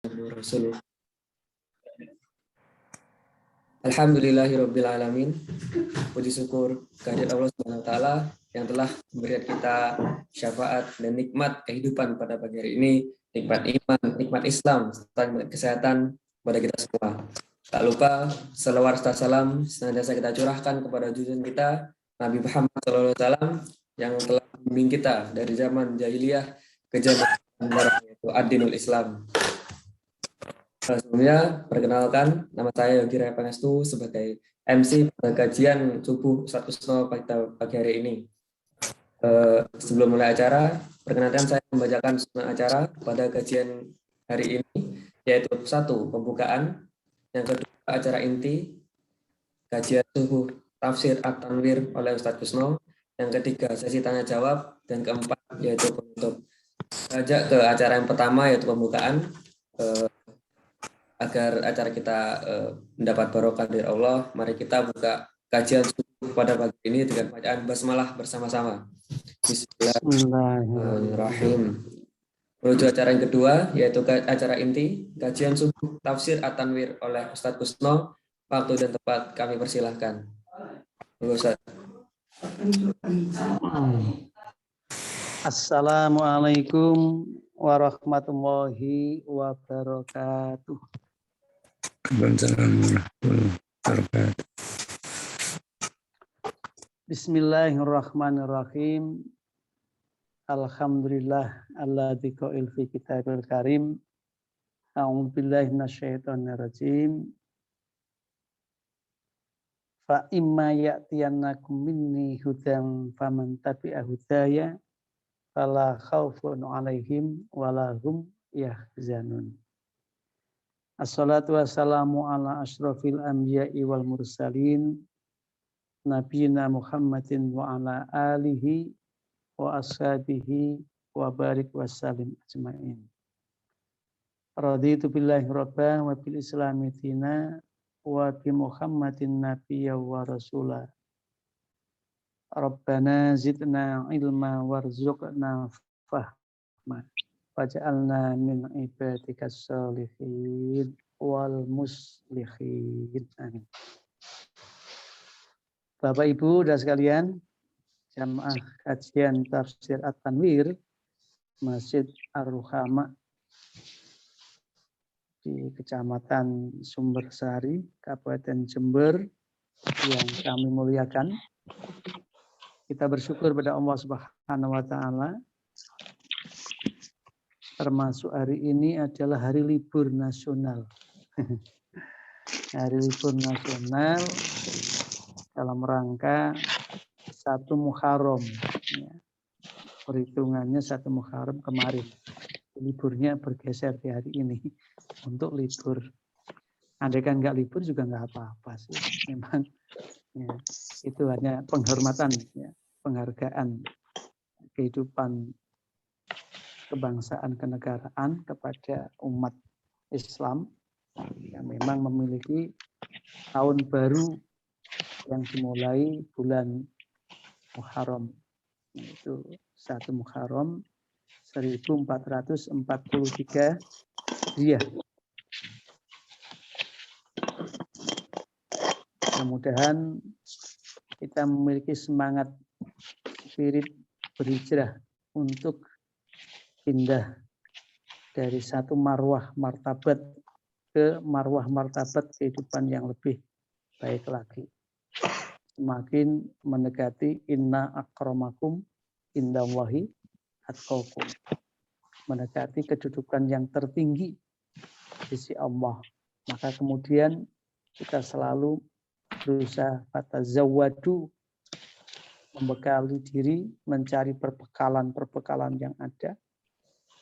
Rasul. Alhamdulillahirabbil alamin. Puji syukur kehadirat Allah Subhanahu wa taala yang telah memberikan kita syafaat dan nikmat kehidupan pada pagi hari ini, nikmat iman, nikmat Islam, serta nikmat kesehatan pada kita semua. Tak lupa selawat serta salam senantiasa kita curahkan kepada junjungan kita Nabi Muhammad SAW yang telah membimbing kita dari zaman jahiliyah ke zaman modern, yaitu ad-dinul Islam. Sebelumnya, perkenalkan, nama saya Yogi Raya Pangestu sebagai MC pada kajian subuh Ustadz Kusno pagi hari ini. Sebelum mulai acara, perkenalkan saya membacakan susunan acara pada kajian hari ini, yaitu 1. Pembukaan, yang kedua acara inti, kajian subuh tafsir At-Tanwir oleh Ustadz Kusno, yang ketiga sesi tanya jawab, dan keempat yaitu penutup. Saja ke acara yang pertama yaitu pembukaan. Agar acara kita mendapat barokah dari Allah, mari kita buka kajian subuh pada pagi ini dengan bacaan basmalah bersama-sama. Bismillahirrahmanirrahim. Menuju acara yang kedua, yaitu acara inti, kajian subuh tafsir At-Tanwir oleh Ustadz Kusno. Waktu dan tempat kami persilahkan. Ustadz. Assalamualaikum warahmatullahi wabarakatuh. Bismillahirrahmanirrahim. Alhamdulillah alladzi qa'il fi kitabil karim. A'udzubillahi minasyaitonir rajim. Fa imma ya'tiyannakum minni hudan faman tabi'a hudaya fala khaufun 'alaihim wala hum yahzanun. Assalatu wassalamu ala asyrafil anbiya'i wal mursalin nabiyina Muhammadin wa ala alihi wa ashabihi wa barik wassalim ajma'in. Raditu billahi rabban wa bil islami dina wa bi Muhammadin nabiyya wa rasula. Rabbana zidna ilma warzuqna fahma waj'alna min ibadikas sholihin wal muslihin. Amin. Bapak Ibu dan sekalian, jamaah kajian tafsir At-Tanwir Masjid Ar-Ruhama di Kecamatan Sumbersari, Kabupaten Jember yang kami muliakan. Kita bersyukur pada Allah Subhanahu wa taala. Termasuk hari ini adalah hari libur nasional. Hari libur nasional dalam rangka 1 Muharram. Ya. Perhitungannya 1 Muharram kemarin. Liburnya bergeser di hari ini untuk libur. Andai kan nggak libur juga nggak apa-apa sih. Memang ya, itu hanya penghormatan, ya, penghargaan kehidupan kebangsaan kenegaraan kepada umat Islam yang memang memiliki tahun baru yang dimulai bulan Muharram, yaitu 1 Muharram 1443 Hijriah. Mudah-mudahan kita memiliki semangat spirit berhijrah untuk pindah dari satu marwah martabat ke marwah martabat kehidupan yang lebih baik lagi. Semakin mendekati inna akramakum indallahi atqakum. Mendekati kedudukan yang tertinggi di sisi Allah. Maka kemudian kita selalu berusaha fatazawwadu, membekali diri, mencari perbekalan-perbekalan yang ada.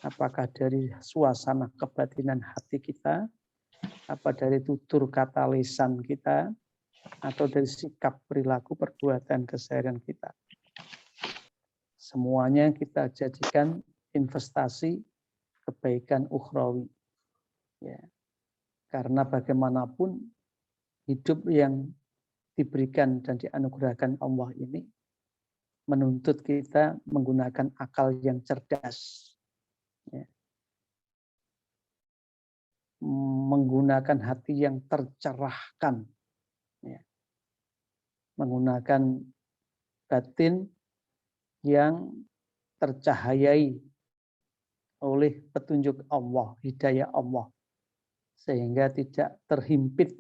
Apakah dari suasana kebatinan hati kita, apa dari tutur kata lisan kita, atau dari sikap perilaku perbuatan keseharian kita. Semuanya kita jadikan investasi kebaikan ukhrawi. Ya. Karena bagaimanapun hidup yang diberikan dan dianugerahkan Allah ini menuntut kita menggunakan akal yang cerdas. Ya. menggunakan hati yang tercerahkan, ya. Menggunakan batin yang tercahayai oleh petunjuk Allah, hidayah Allah, sehingga tidak terhimpit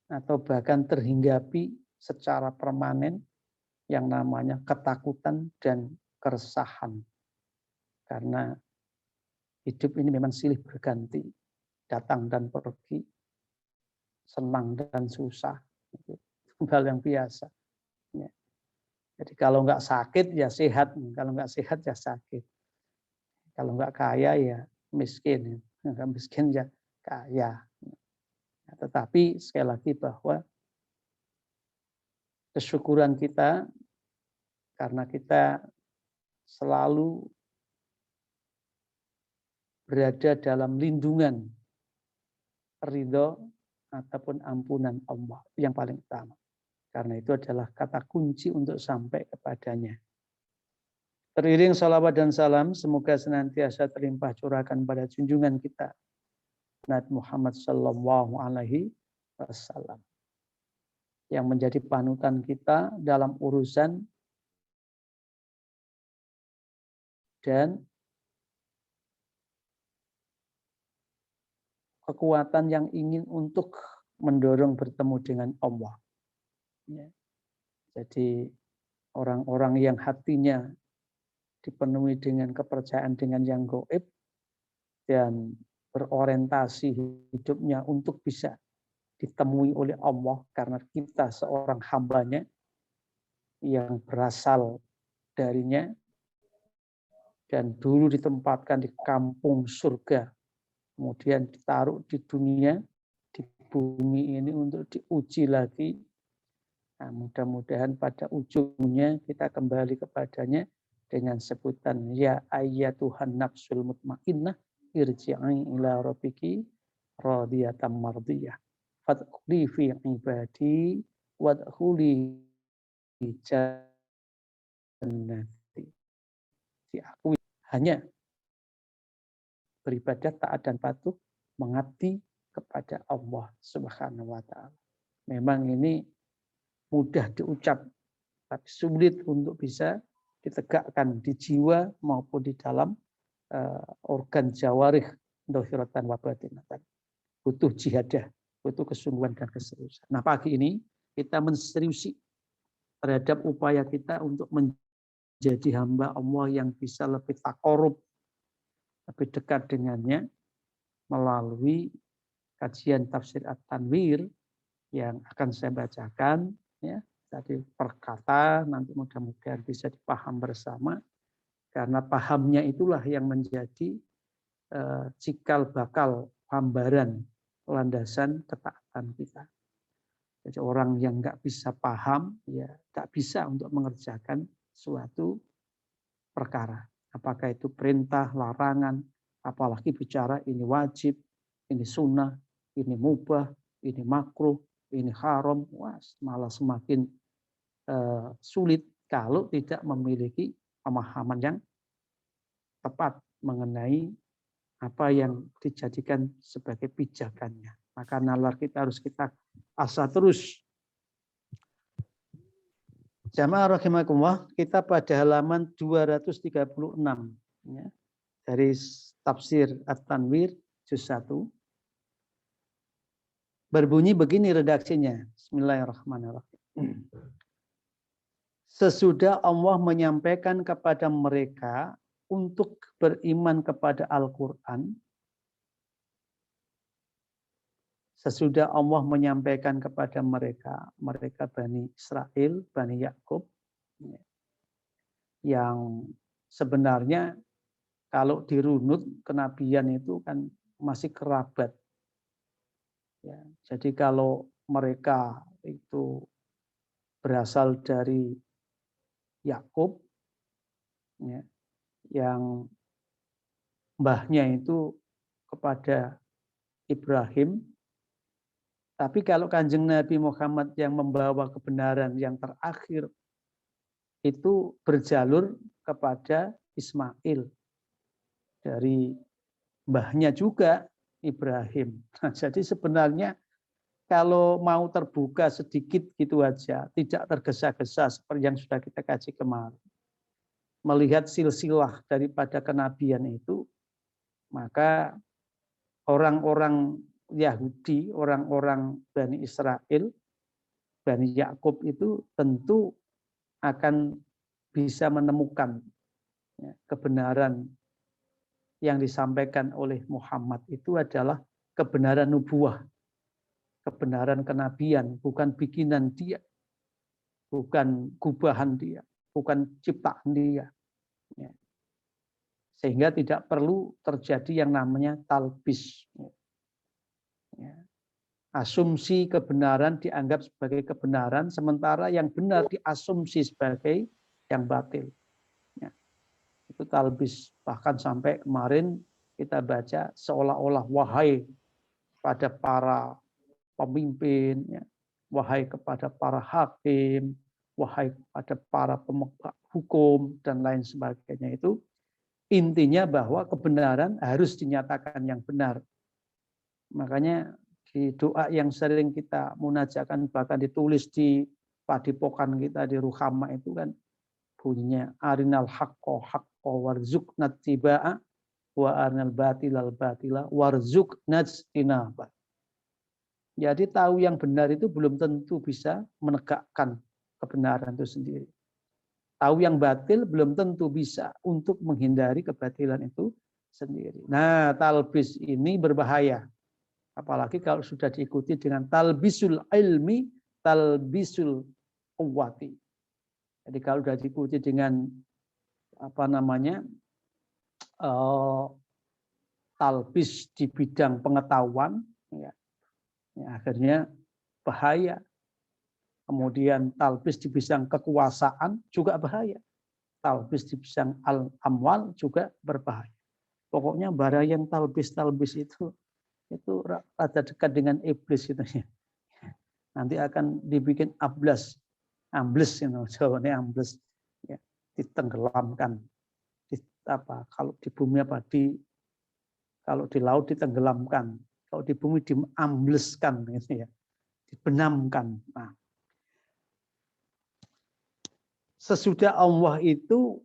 atau bahkan terhinggapi secara permanen yang namanya ketakutan dan keresahan. Karena hidup ini memang silih berganti, datang dan pergi, senang dan susah, itu hal yang biasa. Ya. Jadi kalau nggak sakit ya sehat, kalau nggak sehat ya sakit. Kalau nggak kaya ya miskin, nggak miskin ya kaya. Tetapi sekali lagi bahwa kesyukuran kita karena kita selalu berada dalam lindungan ridho ataupun ampunan Allah yang paling utama. Karena itu adalah kata kunci untuk sampai kepadanya. Teriring salawat dan salam semoga senantiasa terlimpah curahkan pada junjungan kita Nabi Muhammad Sallallahu Alaihi Wasallam yang menjadi panutan kita dalam urusan dan kekuatan yang ingin untuk mendorong bertemu dengan Allah. Ya. Jadi orang-orang yang hatinya dipenuhi dengan kepercayaan dengan yang gaib dan berorientasi hidupnya untuk bisa ditemui oleh Allah karena kita seorang hambanya yang berasal darinya dan dulu ditempatkan di kampung surga. Kemudian ditaruh di dunia, di bumi ini untuk diuji lagi. Nah, mudah-mudahan pada ujungnya kita kembali kepadanya dengan sebutan ya ayyatuhan nafsul mutmainnah irji'i ila rabbiki radiyatan mardiyah fadkhuli fi ibadi wadkhuli jannati. Diakui hanya beribadah, taat dan patuh, mengabdi kepada Allah Subhanahu wa taala. Memang ini mudah diucap, tapi sulit untuk bisa ditegakkan di jiwa maupun di dalam organ jawarih dohiratan wa batinatan. Butuh jihadah, butuh kesungguhan dan keseriusan. Nah, pagi ini kita menseriusi terhadap upaya kita untuk menjadi hamba Allah yang bisa lebih takorub, lebih dekat dengannya melalui kajian tafsir At-Tanwir yang akan saya bacakan, ya. Tadi per kata, nanti mudah-mudahan bisa dipaham bersama, karena pahamnya itulah yang menjadi cikal bakal gambaran landasan ketaatan kita. Jadi orang yang nggak bisa paham, ya nggak bisa untuk mengerjakan suatu perkara. Apakah itu perintah, larangan, apalagi bicara ini wajib, ini sunnah, ini mubah, ini makruh, ini haram, wah, malah semakin sulit kalau tidak memiliki pemahaman yang tepat mengenai apa yang dijadikan sebagai pijakannya. Maka nalar kita harus kita asah terus. Jamaah rahimakumullah, kita pada halaman 236 ya, dari tafsir At-Tanwir juz 1. Berbunyi begini redaksinya. Bismillahirrahmanirrahim. Sesudah Allah menyampaikan kepada mereka untuk beriman kepada Al-Quran, sesudah Allah menyampaikan kepada mereka Bani Israel, Bani Yakub, yang sebenarnya kalau dirunut kenabian itu kan masih kerabat. Ya, jadi kalau mereka itu berasal dari Yakub, ya, yang mbahnya itu kepada Ibrahim. Tapi kalau Kanjeng Nabi Muhammad yang membawa kebenaran yang terakhir itu berjalur kepada Ismail dari mbahnya juga Ibrahim. Nah, jadi sebenarnya kalau mau terbuka sedikit gitu aja, tidak tergesa-gesa seperti yang sudah kita kaji kemarin, melihat silsilah daripada kenabian itu, maka orang-orang Yahudi, orang-orang Bani Israel, Bani Yakub itu tentu akan bisa menemukan kebenaran yang disampaikan oleh Muhammad itu adalah kebenaran nubuah, kebenaran kenabian, bukan bikinan dia, bukan gubahan dia, bukan ciptaan dia. Sehingga tidak perlu terjadi yang namanya talbis. Asumsi kebenaran dianggap sebagai kebenaran, sementara yang benar diasumsi sebagai yang batil. Itu talbis. Bahkan sampai kemarin kita baca seolah-olah wahai pada para pemimpin, wahai kepada para hakim, wahai kepada para pemegang hukum, dan lain sebagainya itu. Intinya bahwa kebenaran harus dinyatakan yang benar. Makanya di doa yang sering kita munajatkan, bahkan ditulis di padepokan kita di Ruhama itu kan bunyinya arinal haqqo haqqo warzuqna tibaa wa arinal batilal batila warzuqna ijtinaba. Jadi tahu yang benar itu belum tentu bisa menegakkan kebenaran itu sendiri. Tahu yang batil belum tentu bisa untuk menghindari kebatilan itu sendiri. Nah, talbis ini berbahaya. Apalagi kalau sudah diikuti dengan talbisul ilmi, talbisul quwwati. Jadi kalau sudah diikuti dengan talbis di bidang pengetahuan, akhirnya bahaya. Kemudian talbis di bidang kekuasaan juga bahaya. Talbis di bidang al-amwal juga berbahaya. Pokoknya barang yang talbis itu rada dekat dengan iblis gitu ya. Nanti akan dibikin ambles Jawanya ambles, ya, ditenggelamkan. Kalau di bumi kalau di laut ditenggelamkan, kalau di bumi diambleskan gitu ya, dibenamkan. Nah, sesudah Allah itu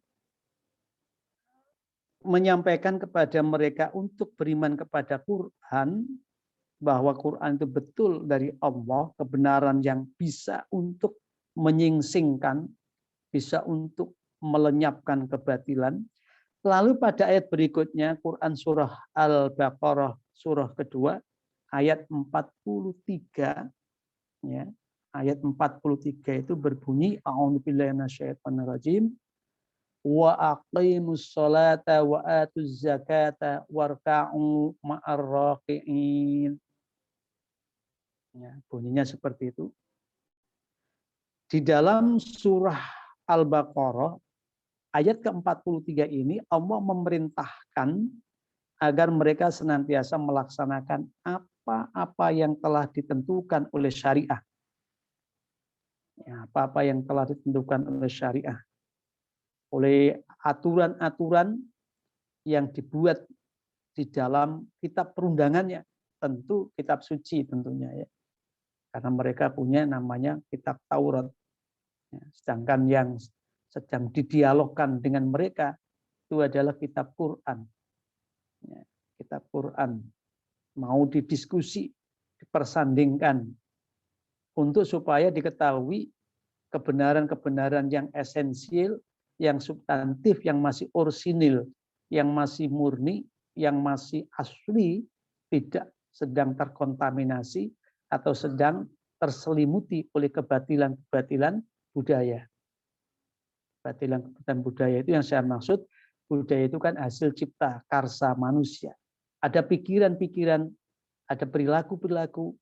menyampaikan kepada mereka untuk beriman kepada Quran, bahwa Quran itu betul dari Allah, kebenaran yang bisa untuk menyingsingkan, bisa untuk melenyapkan kebatilan. Lalu pada ayat berikutnya, Quran surah Al-Baqarah, surah kedua, ayat 43, ya, ayat 43 itu berbunyi a'udzubillahi minasyaitonirrajim wa aqimus sholata wa atuz zakata warka'u ma'ar raqi'in. Ya, bunyinya seperti itu. Di dalam surah Al-Baqarah ayat ke-43 ini Allah memerintahkan agar mereka senantiasa melaksanakan apa-apa yang telah ditentukan oleh syariah. Ya, apa-apa yang telah ditentukan oleh syariah, oleh aturan-aturan yang dibuat di dalam kitab perundangannya, tentu kitab suci tentunya ya, karena mereka punya namanya kitab Taurat. Ya, sedangkan yang sedang didialogkan dengan mereka itu adalah kitab Quran. Ya, kitab Quran mau didiskusi, dipersandingkan untuk supaya diketahui kebenaran-kebenaran yang esensial, yang substantif, yang masih orisinil, yang masih murni, yang masih asli, tidak sedang terkontaminasi atau sedang terselimuti oleh kebatilan-kebatilan budaya. Kebatilan-kebatilan budaya itu yang saya maksud, budaya itu kan hasil cipta karsa manusia. Ada pikiran-pikiran, ada perilaku-perilaku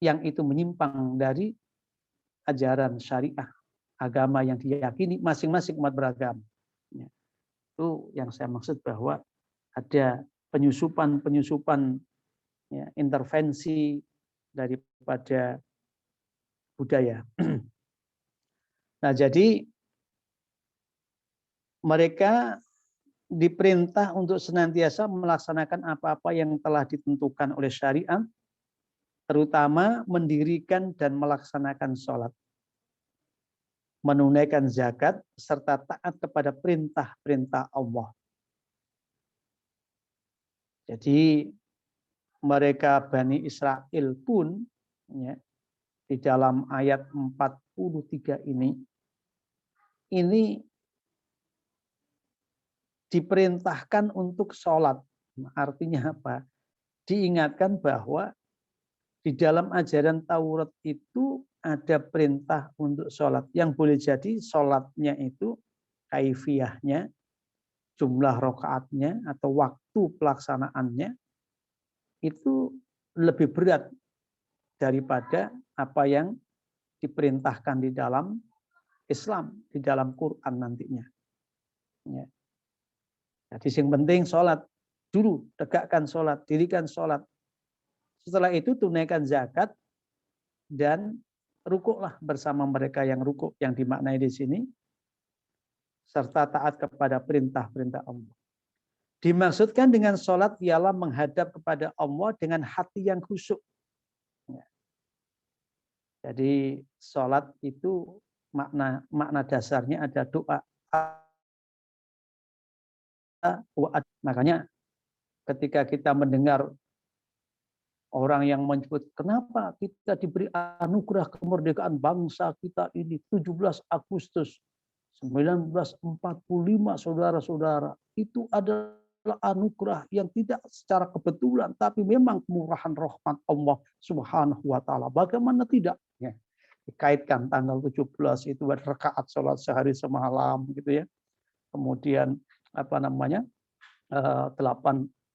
yang itu menyimpang dari ajaran syariah, agama yang diyakini masing-masing umat beragama. Ya, itu yang saya maksud bahwa ada penyusupan ya, intervensi daripada budaya. Nah, jadi mereka diperintah untuk senantiasa melaksanakan apa-apa yang telah ditentukan oleh syariat, terutama mendirikan dan melaksanakan sholat, menunaikan zakat, serta taat kepada perintah-perintah Allah. Jadi mereka Bani Israel pun ya, di dalam ayat 43 ini diperintahkan untuk sholat. Artinya apa? Diingatkan bahwa di dalam ajaran Taurat itu ada perintah untuk sholat. Yang boleh jadi sholatnya itu kaifiyahnya, jumlah rakaatnya atau waktu pelaksanaannya itu lebih berat daripada apa yang diperintahkan di dalam Islam, di dalam Quran nantinya. Ya. Jadi yang penting sholat dulu, tegakkan sholat, dirikan sholat. Setelah itu tunaikan zakat dan rukuklah bersama mereka yang rukuk, yang dimaknai di sini, serta taat kepada perintah-perintah Allah. Dimaksudkan dengan sholat ialah menghadap kepada Allah dengan hati yang khusyuk. Ya. Jadi sholat itu makna dasarnya ada doa. Makanya ketika kita mendengar orang yang menyebut kenapa kita diberi anugerah kemerdekaan bangsa kita ini 17 Agustus 1945, saudara-saudara, itu adalah anugerah yang tidak secara kebetulan, tapi memang kemurahan rahmat Allah Subhanahu wa taala. Bagaimana tidak? Ya. Dikaitkan tanggal 17 itu rakaat sholat sehari semalam gitu ya. Kemudian 8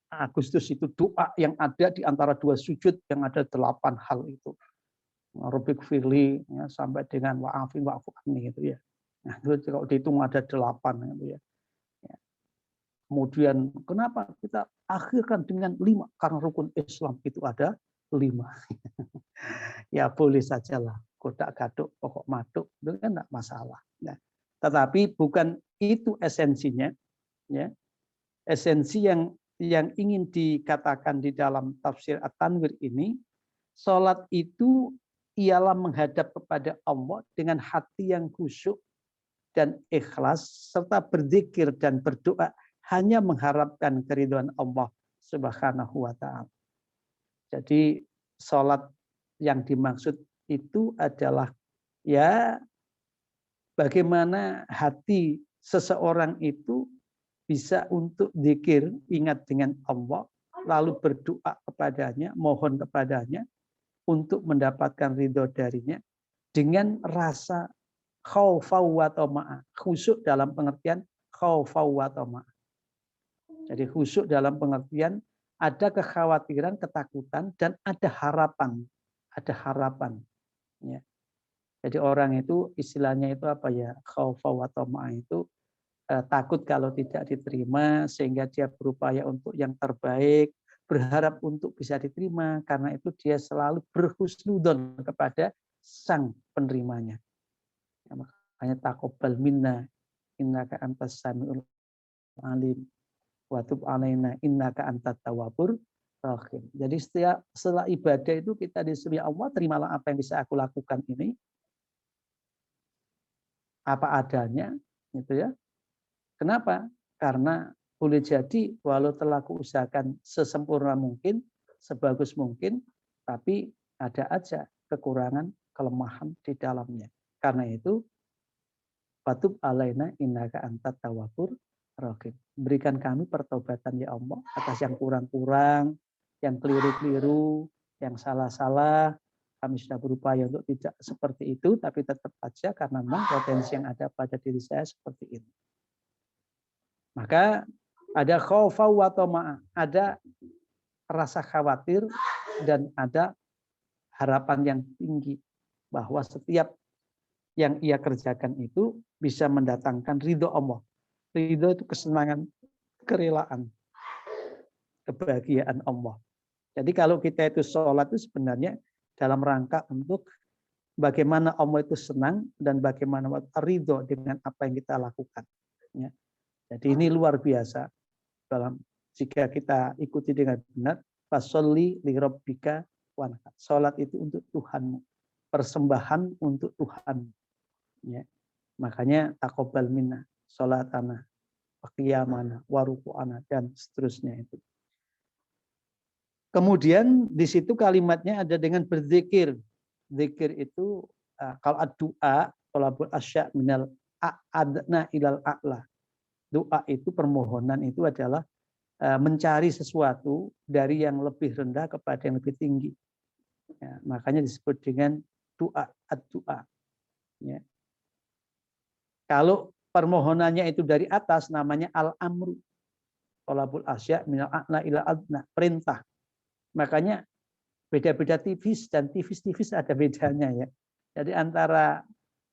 Agustus itu doa yang ada di antara dua sujud yang ada 8 hal itu. Rabbik firli ya, sampai dengan wa'afi wa'fu anni gitu ya. Nah, itu kalau dihitung ada 8 gitu ya. Kemudian kenapa kita akhirkan dengan 5? Karena rukun Islam itu ada 5. Ya boleh sajalah, kodak gaduk, pokok maduk, itu kan enggak masalah. Nah, tetapi bukan itu esensinya. Ya. Esensi yang ingin dikatakan di dalam tafsir At-Tanwir ini, sholat itu ialah menghadap kepada Allah dengan hati yang khusyuk dan ikhlas, serta berzikir dan berdoa hanya mengharapkan keridhaan Allah Subhanahu wa taala. Jadi sholat yang dimaksud itu adalah ya bagaimana hati seseorang itu bisa untuk zikir, ingat dengan Allah, lalu berdoa kepadanya, mohon kepadanya untuk mendapatkan ridho darinya dengan rasa khaufa wa tama'a. Khusyuk dalam pengertian khaufa wa tama'a. Jadi khusyuk dalam pengertian ada kekhawatiran, ketakutan, dan ada harapan. Ada harapan. Ya. Jadi orang itu istilahnya itu apa ya? Khaufa wa tama'a itu takut kalau tidak diterima, sehingga dia berupaya untuk yang terbaik, berharap untuk bisa diterima, karena itu dia selalu berhusnudzon kepada sang penerimanya. Ya, makanya taqabbal minna innaka antas samiul alim wa tub alaina innaka antat tawwabur rahim. Jadi setelah ibadah itu kita disuruh Allah, terimalah apa yang bisa aku lakukan ini, apa adanya, gitu ya. Kenapa? Karena boleh jadi walau telah kuusahakan sesempurna mungkin, sebagus mungkin, tapi ada aja kekurangan, kelemahan di dalamnya. Karena itu, patub alaina innaka antat tawwabur rahim. Berikan kami pertobatan ya Allah atas yang kurang-kurang, yang keliru-keliru, yang salah-salah. Kami sudah berupaya untuk tidak seperti itu, tapi tetap aja karena memang potensi yang ada pada diri saya seperti itu. Maka ada khaufa wa tama'a, ada rasa khawatir dan ada harapan yang tinggi bahwa setiap yang ia kerjakan itu bisa mendatangkan ridho Allah. Ridho itu kesenangan, kerelaan, kebahagiaan Allah. Jadi kalau kita itu sholat itu sebenarnya dalam rangka untuk bagaimana Allah itu senang dan bagaimana ridho dengan apa yang kita lakukan. Ya. Jadi ini luar biasa. dalam jika kita ikuti dengan benar, fasholli li rabbika wanhar. Salat itu untuk Tuhanmu, persembahan untuk Tuhan. Ya. Makanya taqabbal minna salatana wa qiyamana wa ruku'ana dan seterusnya itu. Kemudian di situ kalimatnya ada dengan berzikir. Zikir itu kalau doa, thalabul asya minal adna ilal a'la. Doa itu, permohonan itu adalah mencari sesuatu dari yang lebih rendah kepada yang lebih tinggi. Ya, makanya disebut dengan doa, ad-doa. Ya. Kalau permohonannya itu dari atas, namanya al-amru. Thalabul asya minal a'la ilal adna, perintah. Makanya beda-beda tipis dan tipis-tipis ada bedanya ya. Jadi antara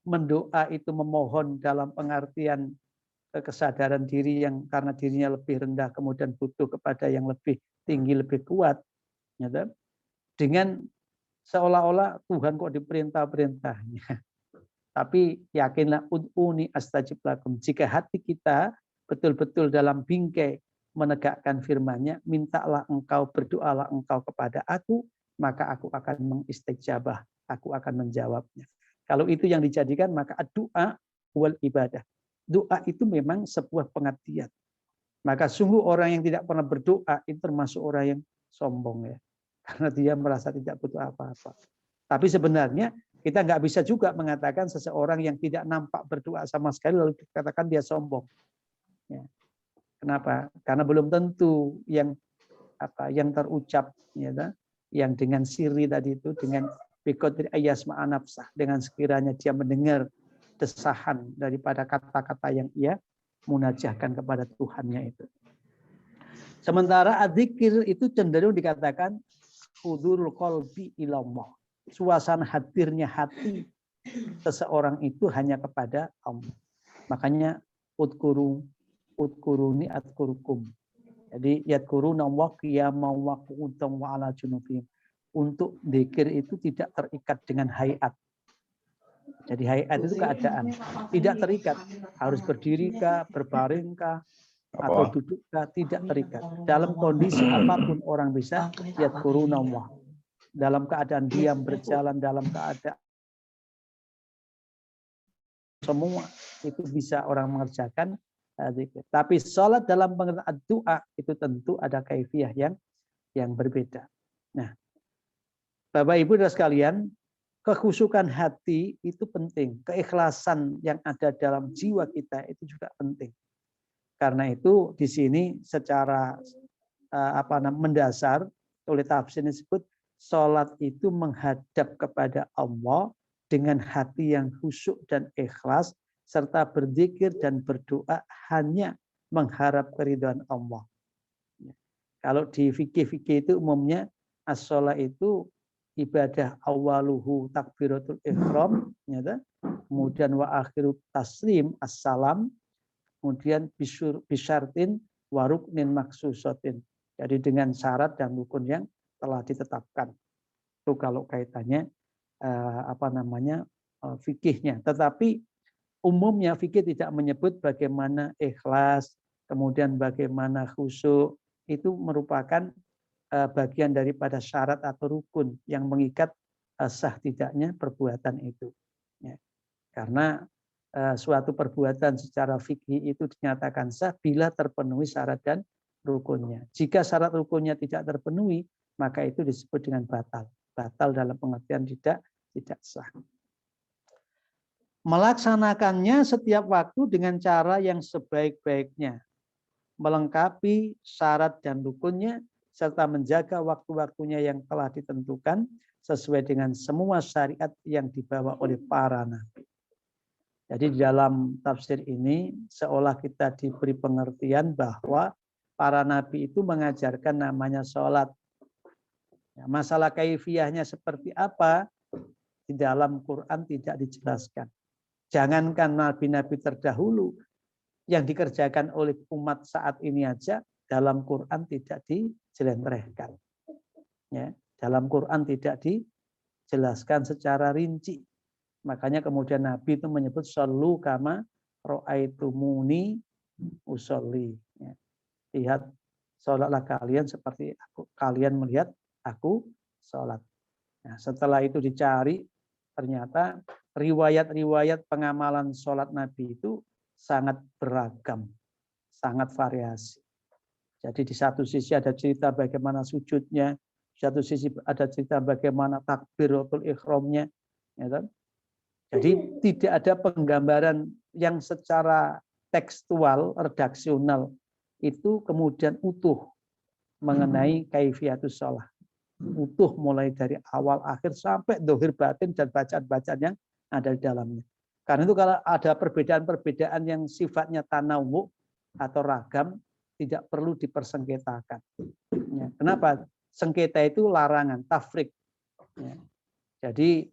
mendoa itu memohon dalam pengertian kesadaran diri yang karena dirinya lebih rendah kemudian butuh kepada yang lebih tinggi, lebih kuat, ya, dengan seolah-olah Tuhan kok diperintah-perintahnya. Tapi yakinlah ud'uni astajib lakum. Jika hati kita betul-betul dalam bingkai menegakkan firman-Nya, mintalah engkau, berdoalah engkau kepada aku, maka aku akan mengistijabah, aku akan menjawabnya. Kalau itu yang dijadikan, maka doa wal ibadah. Doa itu memang sebuah pengabdian. Maka sungguh orang yang tidak pernah berdoa itu termasuk orang yang sombong ya. Karena dia merasa tidak butuh apa-apa. Tapi sebenarnya kita nggak bisa juga mengatakan seseorang yang tidak nampak berdoa sama sekali lalu dikatakan dia sombong. Ya. Kenapa? Karena belum tentu yang terucap ya, yang dengan siri tadi itu, dengan biqadri ayyasma'a nafsah, dengan sekiranya dia mendengar desahan daripada kata-kata yang ia munajahkan kepada Tuhannya itu. Sementara adzikir itu cenderung dikatakan hudurul qalbi ilallah. Suasana hadirnya hati seseorang itu hanya kepada Allah. Makanya udkuruni adkurukum. Jadi yadkuruna Allah qiyaman wa qu'udan wa ala junubihim. Untuk zikir itu tidak terikat dengan hayat. Jadi hayat itu keadaan, tidak terikat. Harus berdirikah, berbaringkah, atau dudukkah, tidak terikat. Dalam kondisi apapun orang bisa yadkuruna Allah. Dalam keadaan diam, berjalan, dalam keadaan semua itu bisa orang mengerjakan zikir. Tapi sholat dalam pengertian doa itu tentu ada kaifiyah yang berbeda. Nah, Bapak Ibu dan sekalian, kekhusyukan hati itu penting. Keikhlasan yang ada dalam jiwa kita itu juga penting. Karena itu di sini secara mendasar oleh tafsir disebut sholat itu menghadap kepada Allah dengan hati yang khusyuk dan ikhlas serta berzikir dan berdoa hanya mengharap keridhaan Allah. Kalau di fikih-fikih itu umumnya as-sholat itu ibadah awaluhu takbiratul ihram, kemudian wa akhiru taslim assalam, kemudian bisyartin waruknin maksusatin. Jadi dengan syarat dan rukun yang telah ditetapkan. Itu kalau kaitannya fikihnya. Tetapi umumnya fikih tidak menyebut bagaimana ikhlas, kemudian bagaimana khusyuk, itu merupakan bagian daripada syarat atau rukun yang mengikat sah tidaknya perbuatan itu. Ya. Karena suatu perbuatan secara fikih itu dinyatakan sah bila terpenuhi syarat dan rukunnya. Jika syarat rukunnya tidak terpenuhi, maka itu disebut dengan batal. Batal dalam pengertian tidak sah. Melaksanakannya setiap waktu dengan cara yang sebaik-baiknya, melengkapi syarat dan rukunnya, serta menjaga waktu-waktunya yang telah ditentukan sesuai dengan semua syariat yang dibawa oleh para nabi. Jadi di dalam tafsir ini seolah kita diberi pengertian bahwa para nabi itu mengajarkan namanya sholat. Masalah kaifiyahnya seperti apa di dalam Quran tidak dijelaskan. Jangankan nabi-nabi terdahulu, yang dikerjakan oleh umat saat ini aja dalam Quran tidak dijelentrehkan. Ya, dalam Quran tidak dijelaskan secara rinci. Makanya kemudian Nabi itu menyebut shollu kama ra'aitumuni usolli. Ya. lihat sholatlah kalian seperti kalian melihat aku sholat. Nah, setelah itu dicari, ternyata riwayat-riwayat pengamalan sholat Nabi itu sangat beragam, sangat variasi. Jadi di satu sisi ada cerita bagaimana sujudnya, di satu sisi ada cerita bagaimana takbiratul ihramnya, ya kan? Jadi tidak ada penggambaran yang secara tekstual, redaksional itu kemudian utuh mengenai kaifiatus shalah. Utuh mulai dari awal akhir sampai dohir batin dan bacaan-bacaan yang ada di dalamnya. Karena itu kalau ada perbedaan-perbedaan yang sifatnya tanawu atau ragam, tidak perlu dipersengketakan. Ya, kenapa? Sengketa itu larangan, tafrik. Ya. Jadi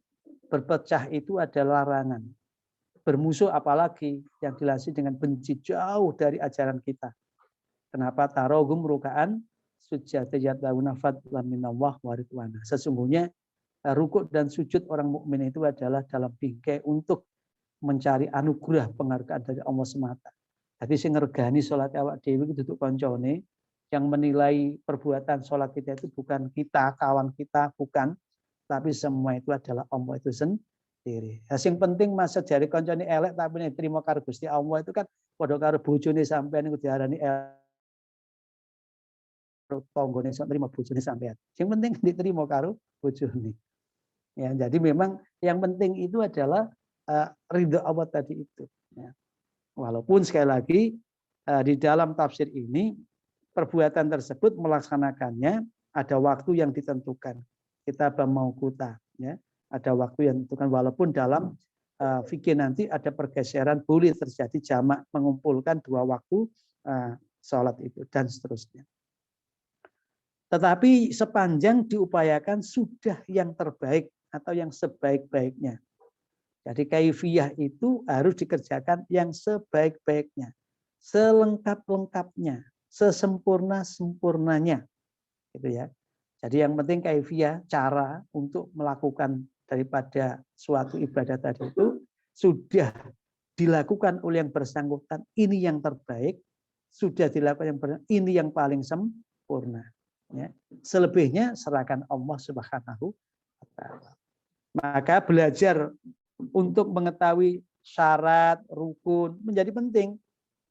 berpecah itu adalah larangan. Bermusuh apalagi yang dilatih dengan benci jauh dari ajaran kita. Kenapa? Tarohum rukaan sesungguhnya rukuk dan sujud orang mukmin itu adalah dalam bingkai untuk mencari anugerah penghargaan dari Allah semata. Jadi sing ngergani salat awak dhewe itu duduk koncone, yang menilai perbuatan salat kita itu bukan kita, kawan kita, bukan, tapi semua itu adalah Allah itu sendiri. Yang penting masa jari koncone elek tapi nek trimo karo Gusti Allah itu kan padha karo bojone sampean iku diarani elek. Tonggone terima bojone sampean. Yang penting diterima karo bojone. Ya, jadi memang yang penting itu adalah ridho Allah tadi itu. Ya. Walaupun sekali lagi di dalam tafsir ini perbuatan tersebut melaksanakannya ada waktu yang ditentukan. Kita mau kuta, ya. Ada waktu yang ditentukan. Walaupun dalam fikih nanti ada pergeseran boleh terjadi jamak mengumpulkan dua waktu sholat itu dan seterusnya. Tetapi sepanjang diupayakan sudah yang terbaik atau yang sebaik-baiknya. Jadi kaifiyah itu harus dikerjakan yang sebaik-baiknya, selengkap-lengkapnya, sesempurna-sempurnanya. Gitu ya. Jadi yang penting kaifiyah, cara untuk melakukan daripada suatu ibadah tadi itu sudah dilakukan oleh yang bersangkutan, ini yang terbaik, sudah dilakukan yang bersangkutan, ini yang paling sempurna. Ya. Selebihnya serahkan Allah Subhanahu wa Ta'ala. Maka belajar untuk mengetahui syarat, rukun menjadi penting.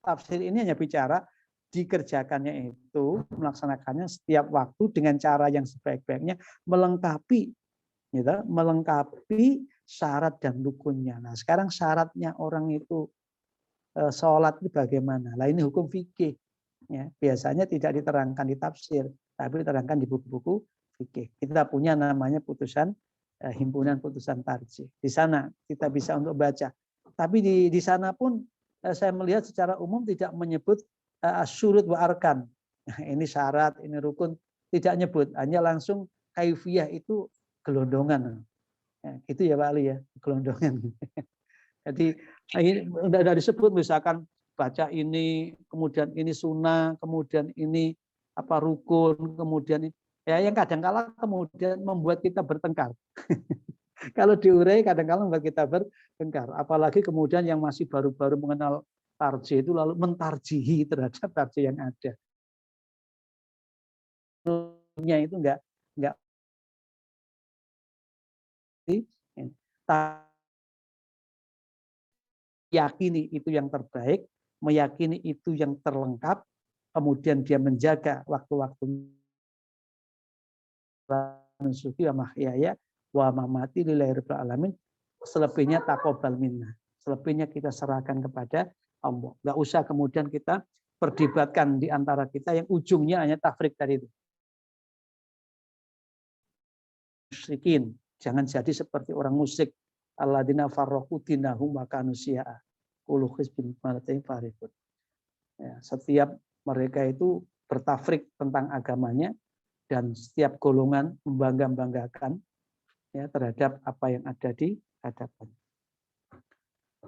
Tafsir ini hanya bicara dikerjakannya itu, melaksanakannya setiap waktu dengan cara yang sebaik-baiknya, melengkapi syarat dan rukunnya. Nah, sekarang syaratnya orang itu sholat itu bagaimana? Lah ini hukum fikih. Ya, biasanya tidak diterangkan di tafsir, tapi diterangkan di buku-buku fikih. Kita punya namanya putusan himpunan putusan tarjih. Di sana kita bisa untuk baca. Tapi di sana pun saya melihat secara umum tidak menyebut syurut wa arkan. Nah, ini syarat, ini rukun, tidak nyebut. Hanya langsung kaifiyah itu gelondongan. Ya, gitu ya Pak Ali ya, gelondongan. Jadi ini udah disebut misalkan baca ini, kemudian ini sunnah, kemudian ini apa rukun, kemudian ya yang kadang-kala kemudian membuat kita bertengkar. Kalau diurai kadang-kala membuat kita bertengkar. Apalagi kemudian yang masih baru-baru mengenal tarjih itu lalu mentarjihi terhadap tarjih yang ada. Itu enggak yakini itu yang terbaik, meyakini itu yang terlengkap, kemudian dia menjaga waktu-waktu nusuki wa mahyaya wa mamati lillahi rabbil alamin. Selebihnya taqabbal minna. Selebihnya kita serahkan kepada Allah. Enggak usah kemudian kita perdebatkan di antara kita yang ujungnya hanya tafrik tadi itu. Musyrikin, jangan jadi seperti orang musyrik. Alladzina farraqu dinahum wa kanu syi'a. Kullu hizbin bima ladayhim farihun. Ya, setiap mereka itu bertafrik tentang agamanya dan setiap golongan membangga-banggakan ya terhadap apa yang ada di hadapan.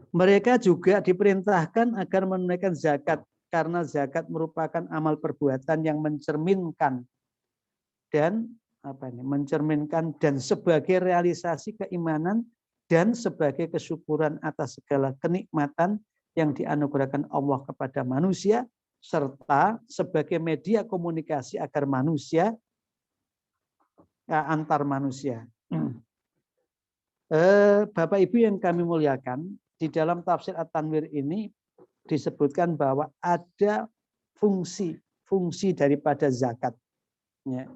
Mereka juga diperintahkan agar menunaikan zakat karena zakat merupakan amal perbuatan yang mencerminkan dan mencerminkan dan sebagai realisasi keimanan dan sebagai kesyukuran atas segala kenikmatan yang dianugerahkan Allah kepada manusia serta sebagai media komunikasi agar manusia antar manusia. Bapak Ibu yang kami muliakan, di dalam tafsir At-Tanwir ini disebutkan bahwa ada fungsi daripada zakat. Ya.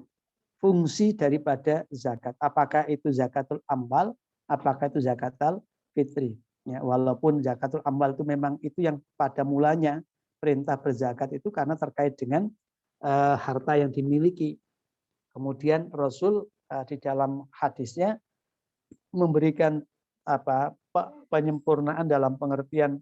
Fungsi daripada zakat. Apakah itu zakatul amwal, apakah itu zakatul fitri. Ya, walaupun zakatul amwal itu memang itu yang pada mulanya perintah berzakat itu karena terkait dengan harta yang dimiliki. Kemudian Rasul di dalam hadisnya memberikan penyempurnaan dalam pengertian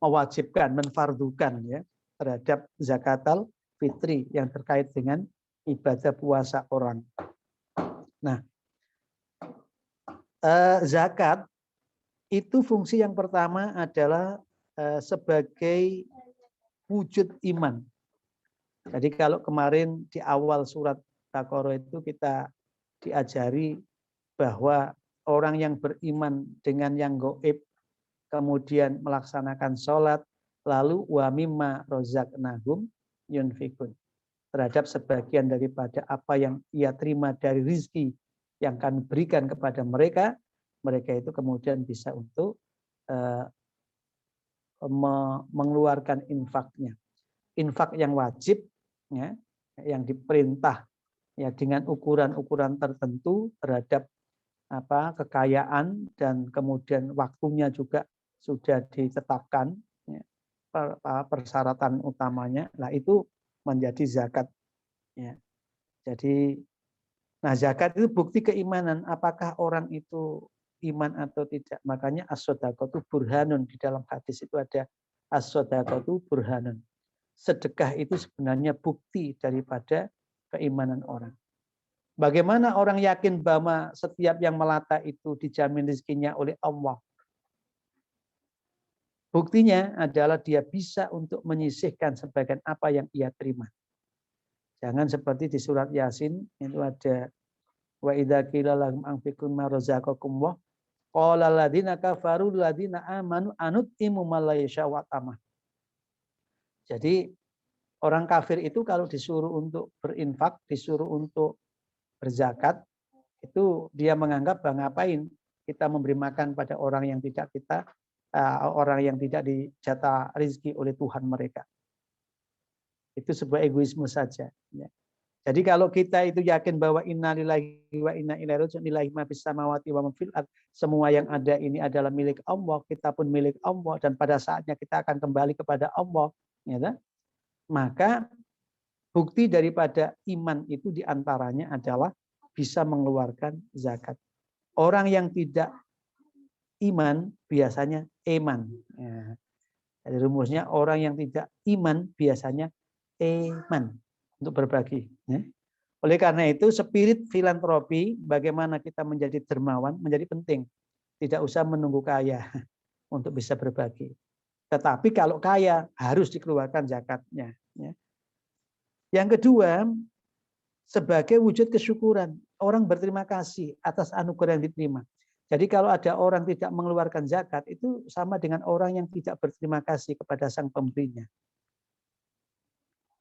mewajibkan, menfardukan ya terhadap zakatul fitri yang terkait dengan ibadah puasa orang. Nah, zakat itu fungsi yang pertama adalah sebagai wujud iman. Jadi kalau kemarin di awal surat Baqarah itu kita diajari bahwa orang yang beriman dengan yang gaib, kemudian melaksanakan sholat, lalu wa mimma rozaqnahum yunfikun, terhadap sebagian daripada apa yang ia terima dari rizki yang kami berikan kepada mereka, mereka itu kemudian bisa untuk mengeluarkan infaknya. Infak yang wajib, ya, yang diperintah ya dengan ukuran-ukuran tertentu terhadap kekayaan dan kemudian waktunya juga sudah ditetapkan ya, persyaratan utamanya. Nah itu menjadi zakat. Ya. Jadi, nah zakat itu bukti keimanan. Apakah orang itu iman atau tidak? Makanya as-shadaqatu burhanun, di dalam hadis itu ada as-shadaqatu burhanun. Sedekah itu sebenarnya bukti daripada keimanan orang. Bagaimana orang yakin bahwa setiap yang melata itu dijamin rezekinya oleh Allah? Buktinya adalah dia bisa untuk menyisihkan sebagian apa yang ia terima. Jangan seperti di surat Yasin itu ada wa idza qila lahum anfiqu mimma razaqakumullah qala alladziina kafaru alladziina aamanu anut'imu ma la yasha'u tamah. Jadi orang kafir itu kalau disuruh untuk berinfak, disuruh untuk berzakat, itu dia menganggap bahwa ngapain kita memberi makan pada orang yang tidak orang yang tidak dijatah rezeki oleh Tuhan mereka. Itu sebuah egoisme saja. Ya. Jadi kalau kita itu yakin bahwa innalillahi wa inna ilaihi raji'un, lillahi ma fis samawati wa ma fil ardh, semua yang ada ini adalah milik Allah, kita pun milik Allah, dan pada saatnya kita akan kembali kepada Allah, ya, maka bukti daripada iman itu diantaranya adalah bisa mengeluarkan zakat. Orang yang tidak iman biasanya eman. Ya. Jadi rumusnya orang yang tidak iman biasanya eman untuk berbagi. Ya. Oleh karena itu spirit filantropi, bagaimana kita menjadi dermawan menjadi penting. Tidak usah menunggu kaya untuk bisa berbagi. Tetapi kalau kaya harus dikeluarkan zakatnya. Ya. Yang kedua, sebagai wujud kesyukuran, orang berterima kasih atas anugerah yang diterima. Jadi kalau ada orang tidak mengeluarkan zakat, itu sama dengan orang yang tidak berterima kasih kepada sang pemberinya.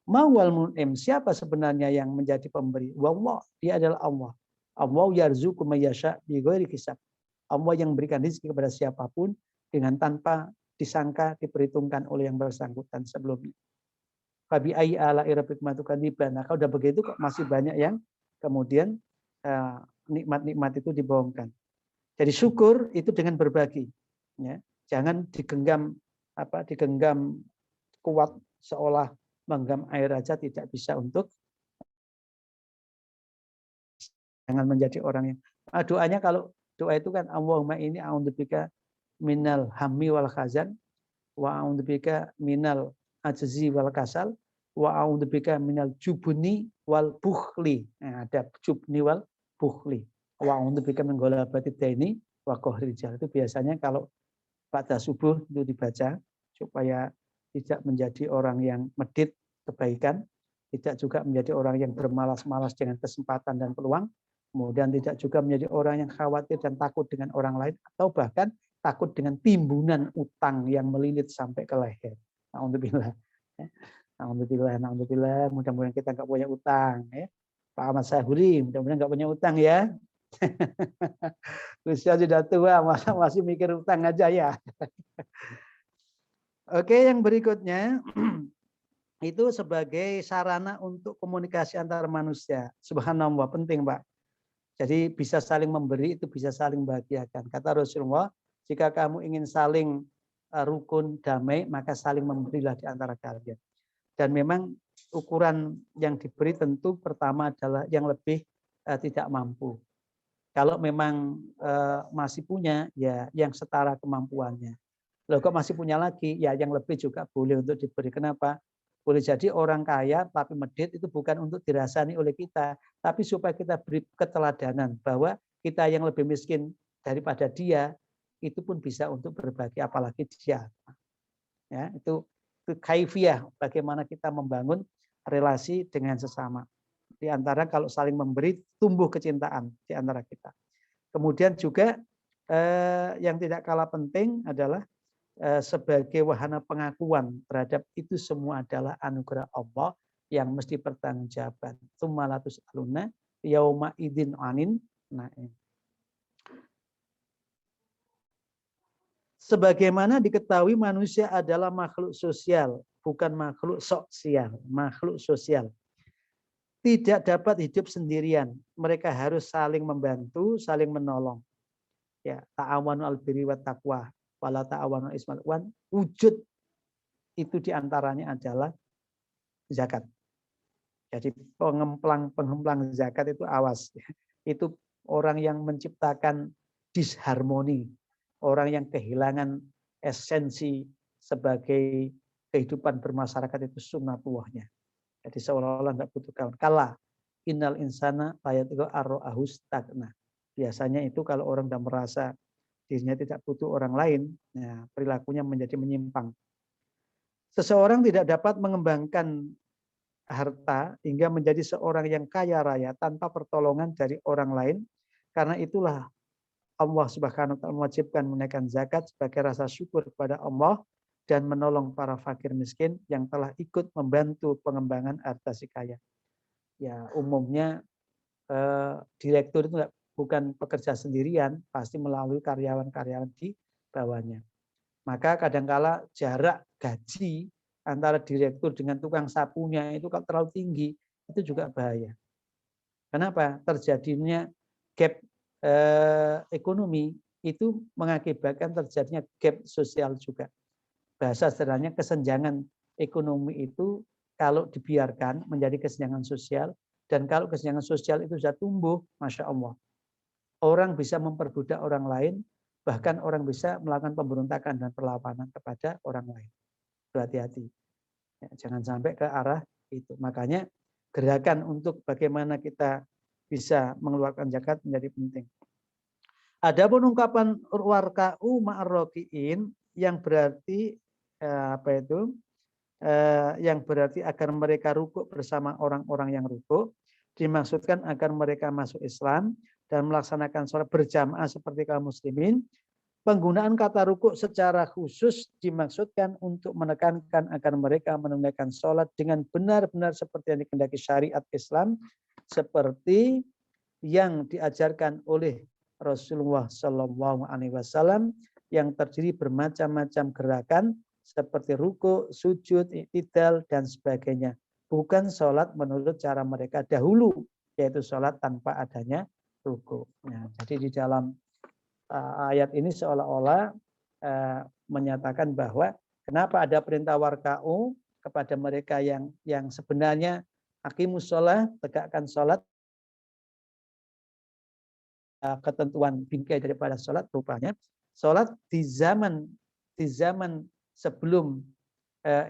Mawal mun'im, siapa sebenarnya yang menjadi pemberi? Wallah, dia adalah Allah. Allah yarzuqu may yasha' bighairi hisab. Allah yang memberikan rezeki kepada siapapun dengan tanpa disangka, diperhitungkan oleh yang bersangkutan sebelumnya. Fabi ayyi ala'i rabbika tukadziban. Nah, kalau udah begitu kok masih banyak yang kemudian nikmat-nikmat itu dibohongkan. Jadi syukur itu dengan berbagi. Ya. Jangan digenggam kuat seolah menggenggam air aja tidak bisa untuk. Jangan menjadi orang yang doanya, kalau doa itu kan Allahumma inni a'udzubika minal hammi wal khazan wa a'udzubika minal ajzi wal kasal wa a'udzubika minal jubni wal bukhli. Nah, ada jubni wal bukhli. Wa a'udzubika min ghalabati daini wa qahril rijal. Itu biasanya kalau pada subuh itu dibaca supaya tidak menjadi orang yang medit kebaikan, tidak juga menjadi orang yang bermalas-malas dengan kesempatan dan peluang, kemudian tidak juga menjadi orang yang khawatir dan takut dengan orang lain, atau bahkan takut dengan timbunan utang yang melilit sampai ke leher. Alhamdulillah. Alhamdulillah, alhamdulillah. Mudah-mudahan kita nggak punya utang. Ya. Pak Ahmad Sahuri, mudah-mudahan nggak punya utang ya. Usia sudah tua, masa masih mikir utang aja ya. Oke, yang berikutnya itu sebagai sarana untuk komunikasi antar manusia. Subhanallah, penting Pak. Jadi bisa saling memberi, itu bisa saling bahagiakan. Kata Rasulullah, jika kamu ingin saling rukun, damai, maka saling memberilah di antara kalian. Dan memang ukuran yang diberi tentu pertama adalah yang lebih tidak mampu. Kalau memang masih punya, ya yang setara kemampuannya. Loh kok masih punya lagi? Ya yang lebih juga boleh untuk diberi. Kenapa? Boleh jadi orang kaya tapi medit itu bukan untuk dirasani oleh kita, tapi supaya kita beri keteladanan bahwa kita yang lebih miskin daripada dia itu pun bisa untuk berbagi, apalagi dia. Ya, itu kaifiah bagaimana kita membangun relasi dengan sesama. Di antara kalau saling memberi tumbuh kecintaan di antara kita. Kemudian juga yang tidak kalah penting adalah sebagai wahana pengakuan terhadap itu semua adalah anugerah Allah yang mesti pertanggungjawaban. Tsumalatus aluna yauma idin anin naim. Sebagaimana diketahui manusia adalah makhluk sosial, bukan makhluk sosial, makhluk sosial. Tidak dapat hidup sendirian. Mereka harus saling membantu, saling menolong. Ya, ta'awanu al birri wat taqwa. Wala ta'awanu ismal wan, wujud itu diantaranya adalah zakat. Jadi penghemplang zakat itu awas. Itu orang yang menciptakan disharmoni, orang yang kehilangan esensi sebagai kehidupan bermasyarakat itu sunnatullahnya. Jadi seolah-olah tidak butuh kawan. Kala innal insana layatiqo arro'ahus tagna. Biasanya itu kalau orang sudah merasa dirinya tidak butuh orang lain, nah, perilakunya menjadi menyimpang. Seseorang tidak dapat mengembangkan harta hingga menjadi seorang yang kaya raya tanpa pertolongan dari orang lain. Karena itulah Allah Subhanahu wa taala mewajibkan menunaikan zakat sebagai rasa syukur kepada Allah dan menolong para fakir miskin yang telah ikut membantu pengembangan harta si kaya. Ya, umumnya direktur itu bukan pekerja sendirian, pasti melalui karyawan-karyawan di bawahnya. Maka kadangkala jarak gaji antara direktur dengan tukang sapunya itu kalau terlalu tinggi, itu juga bahaya. Kenapa? Terjadinya gap ekonomi itu mengakibatkan terjadinya gap sosial juga. Bahasa sederhananya kesenjangan ekonomi itu kalau dibiarkan menjadi kesenjangan sosial, dan kalau kesenjangan sosial itu sudah tumbuh, Masya Allah, orang bisa memperbudak orang lain, bahkan orang bisa melakukan pemberontakan dan perlawanan kepada orang lain. Hati-hati. Ya, jangan sampai ke arah itu. Makanya gerakan untuk bagaimana kita bisa mengeluarkan zakat menjadi penting. Adapun ungkapan warka'u ma'arroki'in yang berarti yang berarti agar mereka rukuk bersama orang-orang yang rukuk, dimaksudkan agar mereka masuk Islam dan melaksanakan sholat berjamaah seperti kaum muslimin. Penggunaan kata rukuk secara khusus dimaksudkan untuk menekankan agar mereka menunaikan sholat dengan benar-benar seperti yang dikehendaki syariat Islam, seperti yang diajarkan oleh Rasulullah Shallallahu Alaihi Wasallam, yang terdiri bermacam-macam gerakan seperti rukuk, sujud, i'tidal dan sebagainya. Bukan sholat menurut cara mereka dahulu, yaitu sholat tanpa adanya rukuk. Nah, jadi di dalam ayat ini seolah-olah menyatakan bahwa kenapa ada perintah warka'u kepada mereka yang sebenarnya aqimus sholat, tegakkan sholat, ketentuan bingkai daripada sholat rupanya sholat di zaman sebelum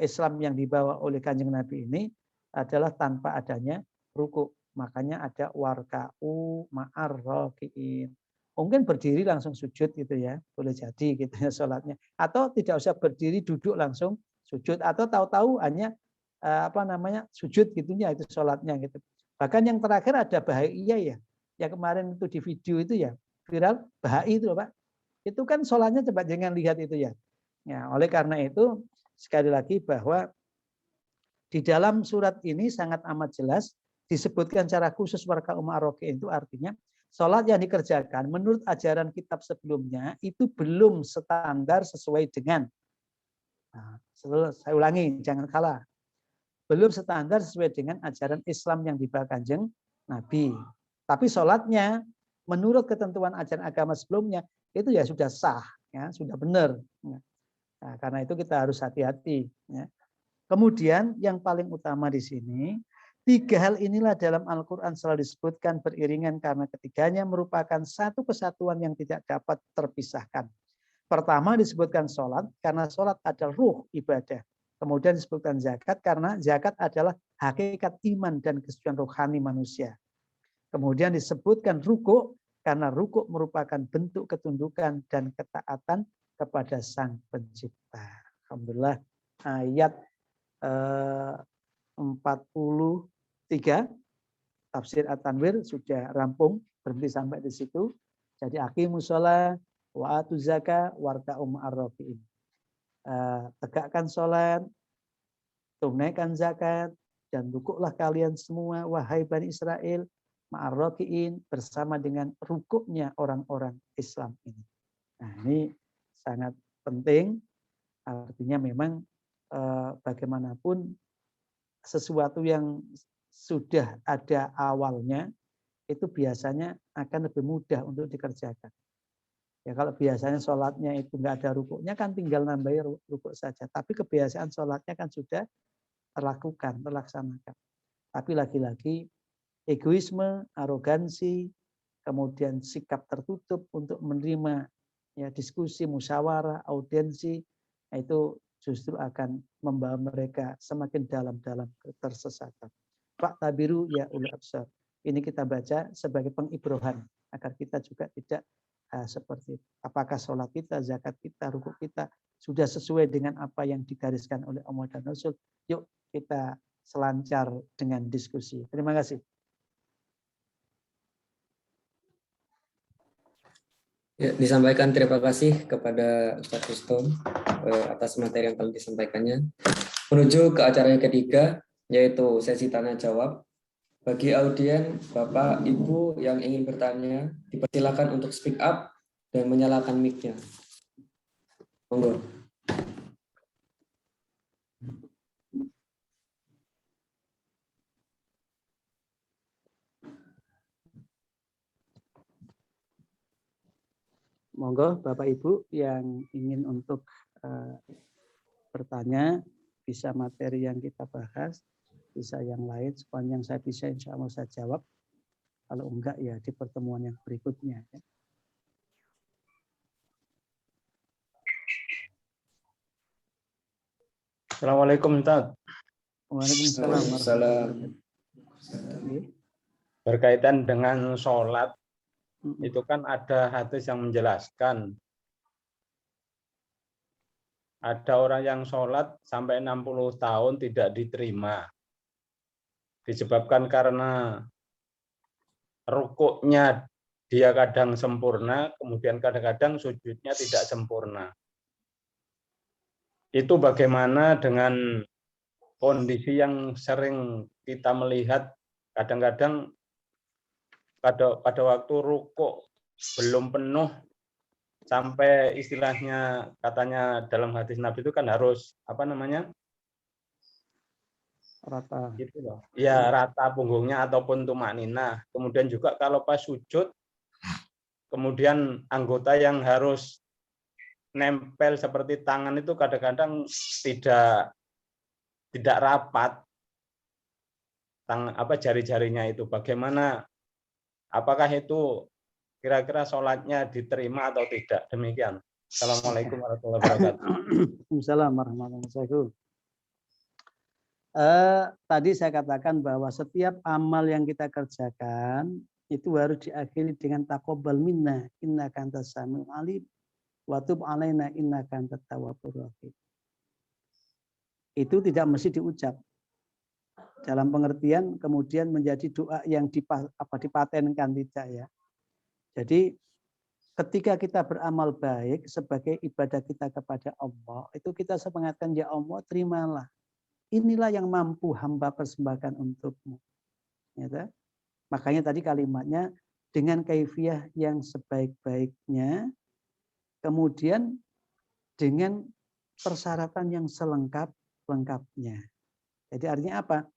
Islam yang dibawa oleh Kanjeng Nabi ini adalah tanpa adanya rukuk. Makanya ada warka'u ma'ar raki'in. Mungkin berdiri langsung sujud gitu ya, boleh jadi gitu ya sholatnya. Atau tidak usah berdiri, duduk langsung sujud. Atau tahu-tahu hanya sujud gitunya itu sholatnya gitu. Bahkan yang terakhir ada bahaya ya. Yang kemarin itu di video itu ya viral bahai itu loh Pak. Itu kan sholatnya coba jangan lihat itu ya. Ya oleh karena itu sekali lagi bahwa di dalam surat ini sangat amat jelas disebutkan secara khusus warga ar-raki'in, itu artinya sholat yang dikerjakan menurut ajaran kitab sebelumnya itu belum standar sesuai dengan, nah, saya ulangi, jangan salah, belum standar sesuai dengan ajaran Islam yang dibawa Kanjeng Nabi. Tapi sholatnya menurut ketentuan ajaran agama sebelumnya itu ya sudah sah, ya sudah benar. Nah, karena itu kita harus hati-hati. Ya. Kemudian yang paling utama di sini, 3 hal inilah dalam Al-Quran selalu disebutkan beriringan karena ketiganya merupakan satu kesatuan yang tidak dapat terpisahkan. Pertama disebutkan sholat karena sholat adalah ruh ibadah. Kemudian disebutkan zakat karena zakat adalah hakikat iman dan kesucian rohani manusia. Kemudian disebutkan rukuk karena rukuk merupakan bentuk ketundukan dan ketaatan kepada Sang Pencipta. Alhamdulillah ayat 43 tafsir At-Tanwir sudah rampung, berhenti sampai di situ. Jadi aqimus shalah wa atuz zakah warka'u ma'ar-raki'in. Tegakkan sholat, tunaikan zakat, dan rukuklah kalian semua wahai Bani Israel ma'ar-raki'in bersama dengan rukuknya orang-orang Islam ini. Nah, ini sangat penting, artinya memang bagaimanapun sesuatu yang sudah ada awalnya itu biasanya akan lebih mudah untuk dikerjakan. Ya kalau biasanya sholatnya itu nggak ada rukuknya kan tinggal nambahin rukuk saja. Tapi kebiasaan sholatnya kan sudah terlaksanakan. Tapi lagi-lagi egoisme, arogansi, kemudian sikap tertutup untuk menerima ya diskusi, musyawarah, audiensi, itu justru akan membawa mereka semakin dalam-dalam ketersesatan. Pak tabiru ya ulul absar. Ini kita baca sebagai pengibrohan agar kita juga tidak seperti itu. Apakah sholat kita, zakat kita, rukuk kita sudah sesuai dengan apa yang digariskan oleh Allah dan Rasul? Yuk kita selancar dengan diskusi. Terima kasih. Ya, disampaikan terima kasih kepada Ustaz Rustom atas materi yang telah disampaikannya. Menuju ke acara yang ketiga, yaitu sesi tanya jawab. Bagi audien, Bapak, Ibu yang ingin bertanya, dipersilakan untuk speak up dan menyalakan mic-nya. Monggo. Monggo Bapak Ibu yang ingin untuk bertanya, bisa materi yang kita bahas, bisa yang lain, sepanjang saya bisa insya Allah saya jawab. Kalau enggak ya di pertemuan yang berikutnya. Assalamualaikum Ustaz. Waalaikumsalam. Berkaitan dengan sholat, itu kan ada hadis yang menjelaskan ada orang yang sholat sampai 60 tahun tidak diterima. Disebabkan karena rukuknya dia kadang sempurna, kemudian kadang-kadang sujudnya tidak sempurna. Itu bagaimana dengan kondisi yang sering kita melihat kadang-kadang pada waktu rukuk belum penuh sampai istilahnya katanya dalam hadis Nabi itu kan harus rata gitu loh. Ya rata punggungnya ataupun tumakninah. Kemudian juga kalau pas sujud kemudian anggota yang harus nempel seperti tangan itu kadang-kadang tidak rapat jari-jarinya itu. Bagaimana, apakah itu kira-kira sholatnya diterima atau tidak? Demikian. Assalamualaikum warahmatullahi wabarakatuh. Waalaikumsalam warahmatullahi wabarakatuh. Tadi saya katakan bahwa setiap amal yang kita kerjakan itu harus diakhiri dengan taqabbal minna innaka antas samiul alim wa tub alaina innaka antat tawwabur rahim. Itu tidak mesti diucap. Dalam pengertian kemudian menjadi doa yang dipatenkan, tidak ya. Jadi ketika kita beramal baik sebagai ibadah kita kepada Allah, itu kita mengatakan, ya Allah, terimalah. Inilah yang mampu hamba persembahkan untukmu. Ya, makanya tadi kalimatnya, dengan kaifiyah yang sebaik-baiknya, kemudian dengan persyaratan yang selengkap-lengkapnya. Jadi artinya apa?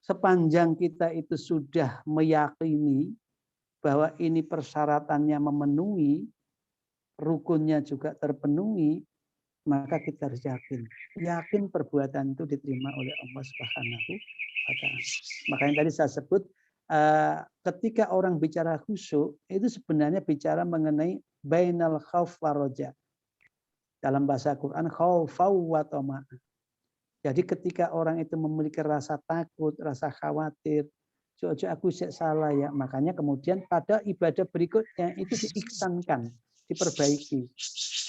Sepanjang kita itu sudah meyakini bahwa ini persyaratannya memenuhi, rukunnya juga terpenuhi, maka kita harus yakin. Yakin perbuatan itu diterima oleh Allah Subhanahu wa Ta'ala. Makanya tadi saya sebut, ketika orang bicara khusyuk, itu sebenarnya bicara mengenai bainal khauf wa roja. Dalam bahasa Quran, khaufau wa tama'a. Jadi ketika orang itu memiliki rasa takut, rasa khawatir, ojo aku salah ya, makanya kemudian pada ibadah berikutnya itu diiksankan, diperbaiki.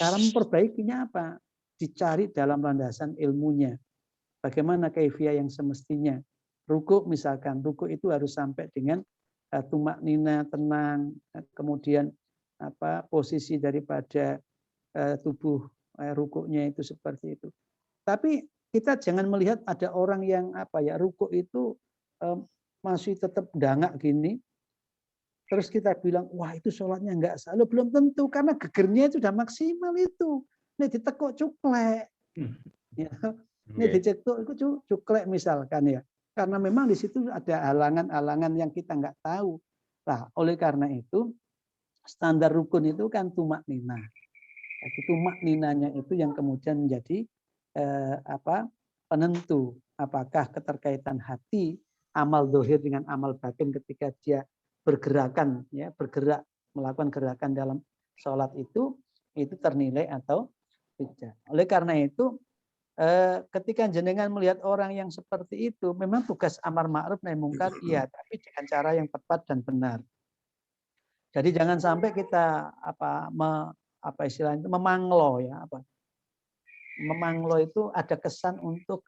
Cara memperbaikinya apa? Dicari dalam landasan ilmunya. Bagaimana kaifiyah yang semestinya? Ruku misalkan, ruku itu harus sampai dengan tumak nina, tenang, kemudian posisi daripada tubuh rukunya itu seperti itu. Tapi kita jangan melihat ada orang yang ruku itu masih tetap dangak gini, terus kita bilang, wah itu sholatnya enggak sah. Loh, belum tentu, karena gegernya itu sudah maksimal itu. Ini ditekuk cuklek. Ya. Ini dicetuk itu cuklek misalkan ya. Karena memang di situ ada halangan-halangan yang kita enggak tahu. Nah, oleh karena itu, standar rukun itu kan tumak nina. Jadi tumak ninanya itu yang kemudian menjadi penentu apakah keterkaitan hati amal dohir dengan amal batin ketika dia bergerak melakukan gerakan dalam sholat itu ternilai atau tidak. Oleh karena itu ketika jenengan melihat orang yang seperti itu, memang tugas amar ma'ruf nahi mungkar iya, tapi dengan cara yang tepat dan benar. Jadi jangan sampai kita istilahnya memanglo ya memanglo itu ada kesan untuk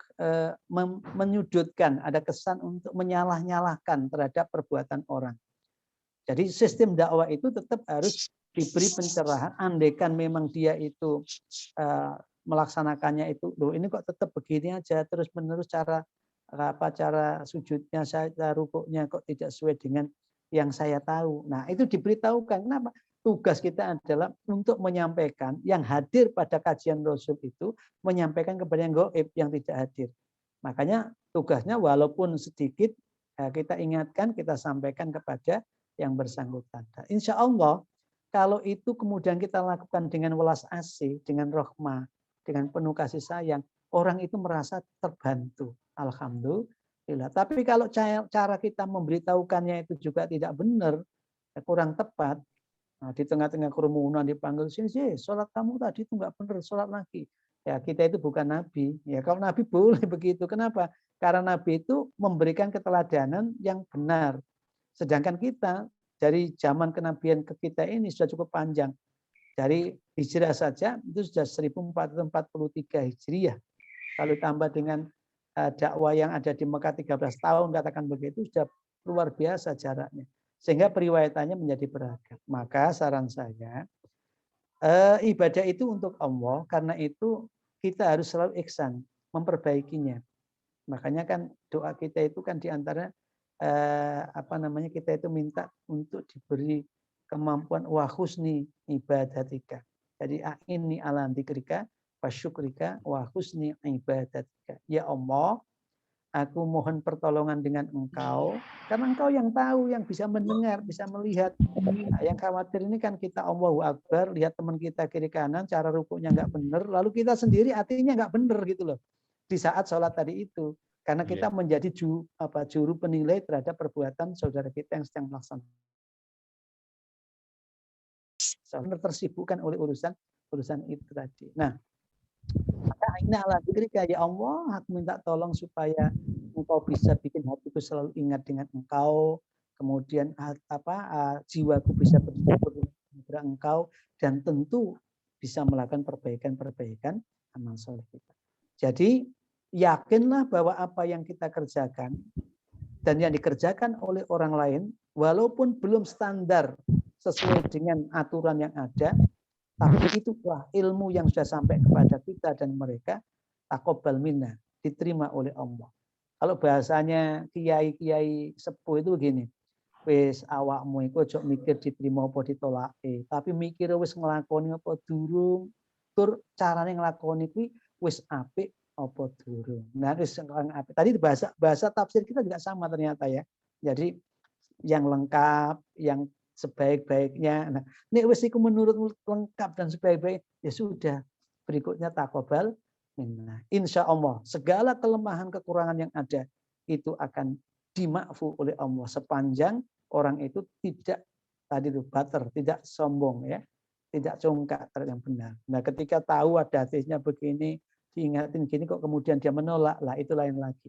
menyudutkan, ada kesan untuk menyalah-nyalahkan terhadap perbuatan orang. Jadi sistem dakwah itu tetap harus diberi pencerahan. Andaikan memang dia itu melaksanakannya itu, loh ini kok tetap begini aja terus menerus cara sujudnya, cara rukuknya kok tidak sesuai dengan yang saya tahu. Nah itu diberitahukan. Kenapa? Tugas kita adalah untuk menyampaikan yang hadir pada kajian Rasul itu, menyampaikan kepada yang gaib, yang tidak hadir. Makanya tugasnya walaupun sedikit, kita ingatkan, kita sampaikan kepada yang bersangkutan. Dan insya Allah, kalau itu kemudian kita lakukan dengan welas asih, dengan rahmah, dengan penuh kasih sayang, orang itu merasa terbantu. Alhamdulillah. Tapi kalau cara kita memberitahukannya itu juga tidak benar, kurang tepat, nah, di tengah-tengah kerumunan dipanggil, sini, sholat kamu tadi itu nggak benar, sholat lagi. Ya kita itu bukan Nabi. Ya kalau Nabi boleh begitu. Kenapa? Karena Nabi itu memberikan keteladanan yang benar. Sedangkan kita dari zaman kenabian ke kita ini sudah cukup panjang. Dari hijrah saja itu sudah 1443 hijriah. Kalau tambah dengan dakwah yang ada di Mekah 13 tahun, katakan begitu, sudah luar biasa jaraknya. Sehingga periwayatannya menjadi beragam. Maka saran saya, ibadah itu untuk Allah, karena itu kita harus selalu ihsan, memperbaikinya. Makanya kan doa kita itu kan diantara kita itu minta untuk diberi kemampuan wa husni ibadatika. Jadi ini ala dzikrika wa syukrika wa husni ibadatika. Ya Allah, aku mohon pertolongan dengan Engkau, karena Engkau yang tahu, yang bisa mendengar, bisa melihat. Nah, yang khawatir ini kan kita Allahu Akbar, lihat teman kita kiri kanan, cara rukuknya nggak benar, lalu kita sendiri artinya nggak benar gitu loh. Di saat sholat tadi itu. Karena kita menjadi juru penilai terhadap perbuatan saudara kita yang sedang melaksanakan. Tersibukkan oleh urusan itu tadi. Nah, maka ini ala dzikrika, ya Allah, aku minta tolong supaya Engkau bisa bikin hatiku selalu ingat dengan Engkau, kemudian jiwaku bisa bersyukur kepada Engkau, dan tentu bisa melakukan perbaikan amal soleh kita. Jadi yakinlah bahwa apa yang kita kerjakan dan yang dikerjakan oleh orang lain, walaupun belum standar sesuai dengan aturan yang ada, tapi itulah ilmu yang sudah sampai kepada kita dan mereka, taqabbal minna, diterima oleh Allah. Kalau bahasanya kiai-kiai sepuh itu begini, wis awakmu iku aja mikir diterima apa ditolake, tapi mikir wis nglakoni apa durung, tur carane nglakoni kuwi wis apik apa durung. Nah, wis apik. Tadi bahasa tafsir kita juga sama ternyata ya. Jadi yang lengkap, yang sebaik-baiknya. Nah, nek wis iku menurut lengkap dan sebaik-baik, ya sudah. Berikutnya taqabbal minna. Insya Allah segala kelemahan kekurangan yang ada itu akan dimakfu oleh Allah sepanjang orang itu tidak tadi itu bater, tidak sombong ya, tidak congkak terhadap yang benar. Nah, ketika tahu ada hadisnya begini, diingatin gini kok kemudian dia menolak, lah itu lain lagi.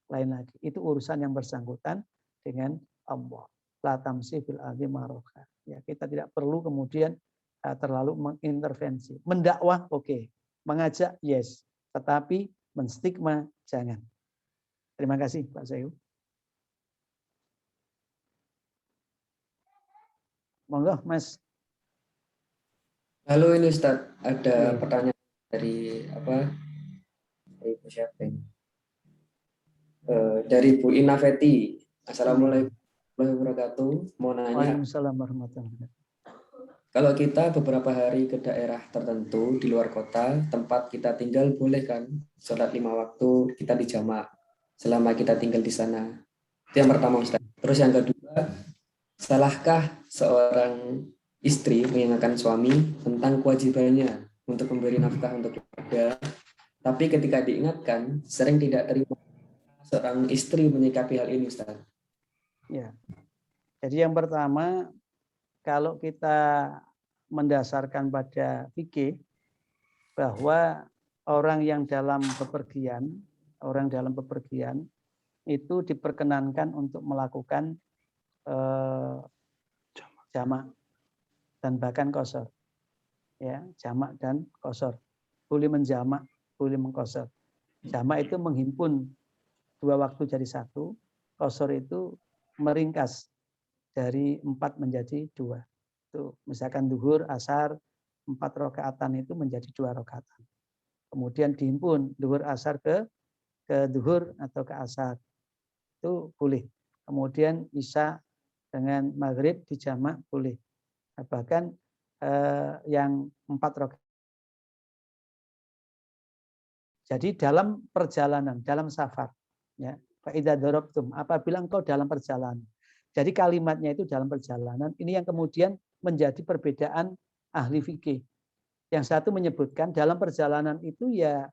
Lain lagi. Itu urusan yang bersangkutan dengan Allah. La tamsi fil ardi maroha. Ya, kita tidak perlu kemudian terlalu mengintervensi. Mendakwah oke. Mengajak yes, tetapi menstigma jangan. Terima kasih Pak Sayu. Monggo Mas. Halo ini Ustaz, ada pertanyaan dari Dari Bu siapa ini? Dari Bu Inafeti. Assalamualaikum warahmatullahi wabarakatuh. Mau nanya, Waalaikumsalam warahmatullahi wabarakatuh. kalau kita beberapa hari ke daerah tertentu di luar kota, tempat kita tinggal boleh kan sholat 5 waktu kita dijamak selama kita tinggal di sana? Itu yang pertama Ustaz. Terus yang kedua, salahkah seorang istri mengingatkan suami tentang kewajibannya untuk memberi nafkah untuk keluarga, tapi ketika diingatkan sering tidak terima? Seorang istri menyikapi hal ini Ustaz. Ya. Jadi yang pertama, kalau kita mendasarkan pada fikih bahwa orang dalam bepergian itu diperkenankan untuk melakukan jamak dan bahkan qashar. Ya, jamak dan qashar. Boleh menjamak, boleh mengqashar. Jamak itu menghimpun 2 waktu jadi 1, qashar itu meringkas dari 4 menjadi 2. Itu misalkan duhur, asar, 4 rakaatan itu menjadi 2 rakaatan. Kemudian dihimpun duhur asar ke duhur atau ke asar. Itu boleh. Kemudian isya dengan maghrib dijamak boleh. Bahkan yang 4 rakaat. Jadi dalam perjalanan, dalam safar, ya, fa idza darabtum, apabila engkau dalam perjalanan. Jadi kalimatnya itu dalam perjalanan. Ini yang kemudian menjadi perbedaan ahli fikih. Yang satu menyebutkan dalam perjalanan itu ya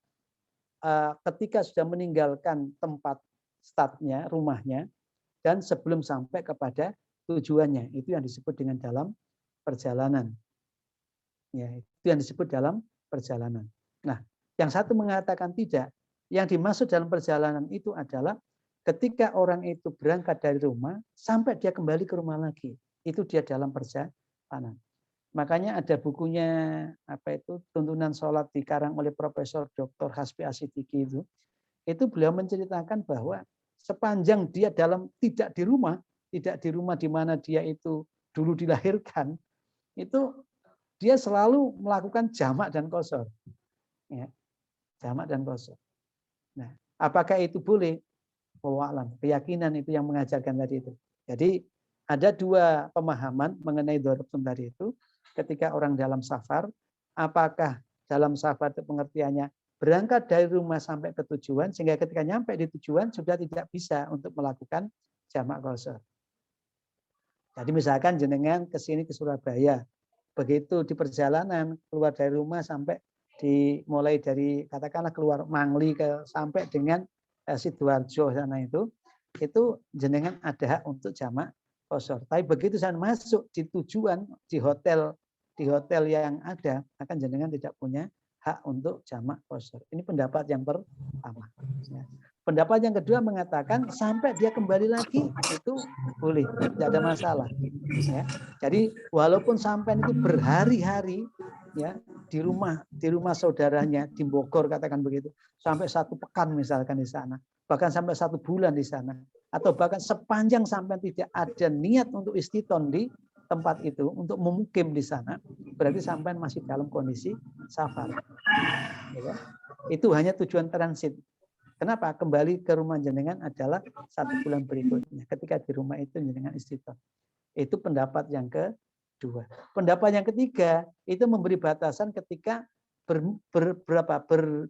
ketika sudah meninggalkan tempat startnya, rumahnya, dan sebelum sampai kepada tujuannya. Itu yang disebut dengan dalam perjalanan. Ya, itu yang disebut dalam perjalanan. Nah, yang satu mengatakan tidak. Yang dimaksud dalam perjalanan itu adalah ketika orang itu berangkat dari rumah sampai dia kembali ke rumah lagi. Itu dia dalam perjalanan. Makanya ada bukunya Tuntunan Sholat dikarang oleh Profesor Dr. Hasbi Asidiki itu. Itu beliau menceritakan bahwa sepanjang dia tidak di rumah di mana dia itu dulu dilahirkan, itu dia selalu melakukan jamak dan qashar. Ya. Jamak dan qashar. Nah, apakah itu boleh? Wallahu keyakinan itu yang mengajarkan tadi itu. Jadi ada 2 pemahaman mengenai darabtum tadi itu. Ketika orang dalam safar, apakah dalam safar itu pengertiannya berangkat dari rumah sampai ke tujuan, sehingga ketika nyampe di tujuan sudah tidak bisa untuk melakukan jamak qashar. Jadi misalkan jenengan ke sini ke Surabaya, begitu di perjalanan keluar dari rumah sampai mulai dari katakanlah keluar Mangli sampai dengan Sidoarjo sana itu jenengan ada hak untuk jamak qashar. Tapi begitu saya masuk di tujuan di hotel yang ada, akan jenengan tidak punya hak untuk jamak qashar. Ini pendapat yang pertama. Ya. Pendapat yang kedua mengatakan sampai dia kembali lagi itu boleh, tidak ada masalah. Ya. Jadi walaupun sampai itu berhari-hari ya di rumah saudaranya di Bogor katakan begitu, sampai 1 pekan misalkan di sana, bahkan sampai 1 bulan di sana, atau bahkan sepanjang sampai tidak ada niat untuk istiton di tempat itu untuk memukim di sana, berarti sampai masih dalam kondisi safar. Ya, itu hanya tujuan transit. Kenapa? Kembali ke rumah jenengan adalah 1 bulan berikutnya. Ketika di rumah itu jenengan istiqomah. Itu pendapat yang kedua. Pendapat yang ketiga itu memberi batasan ketika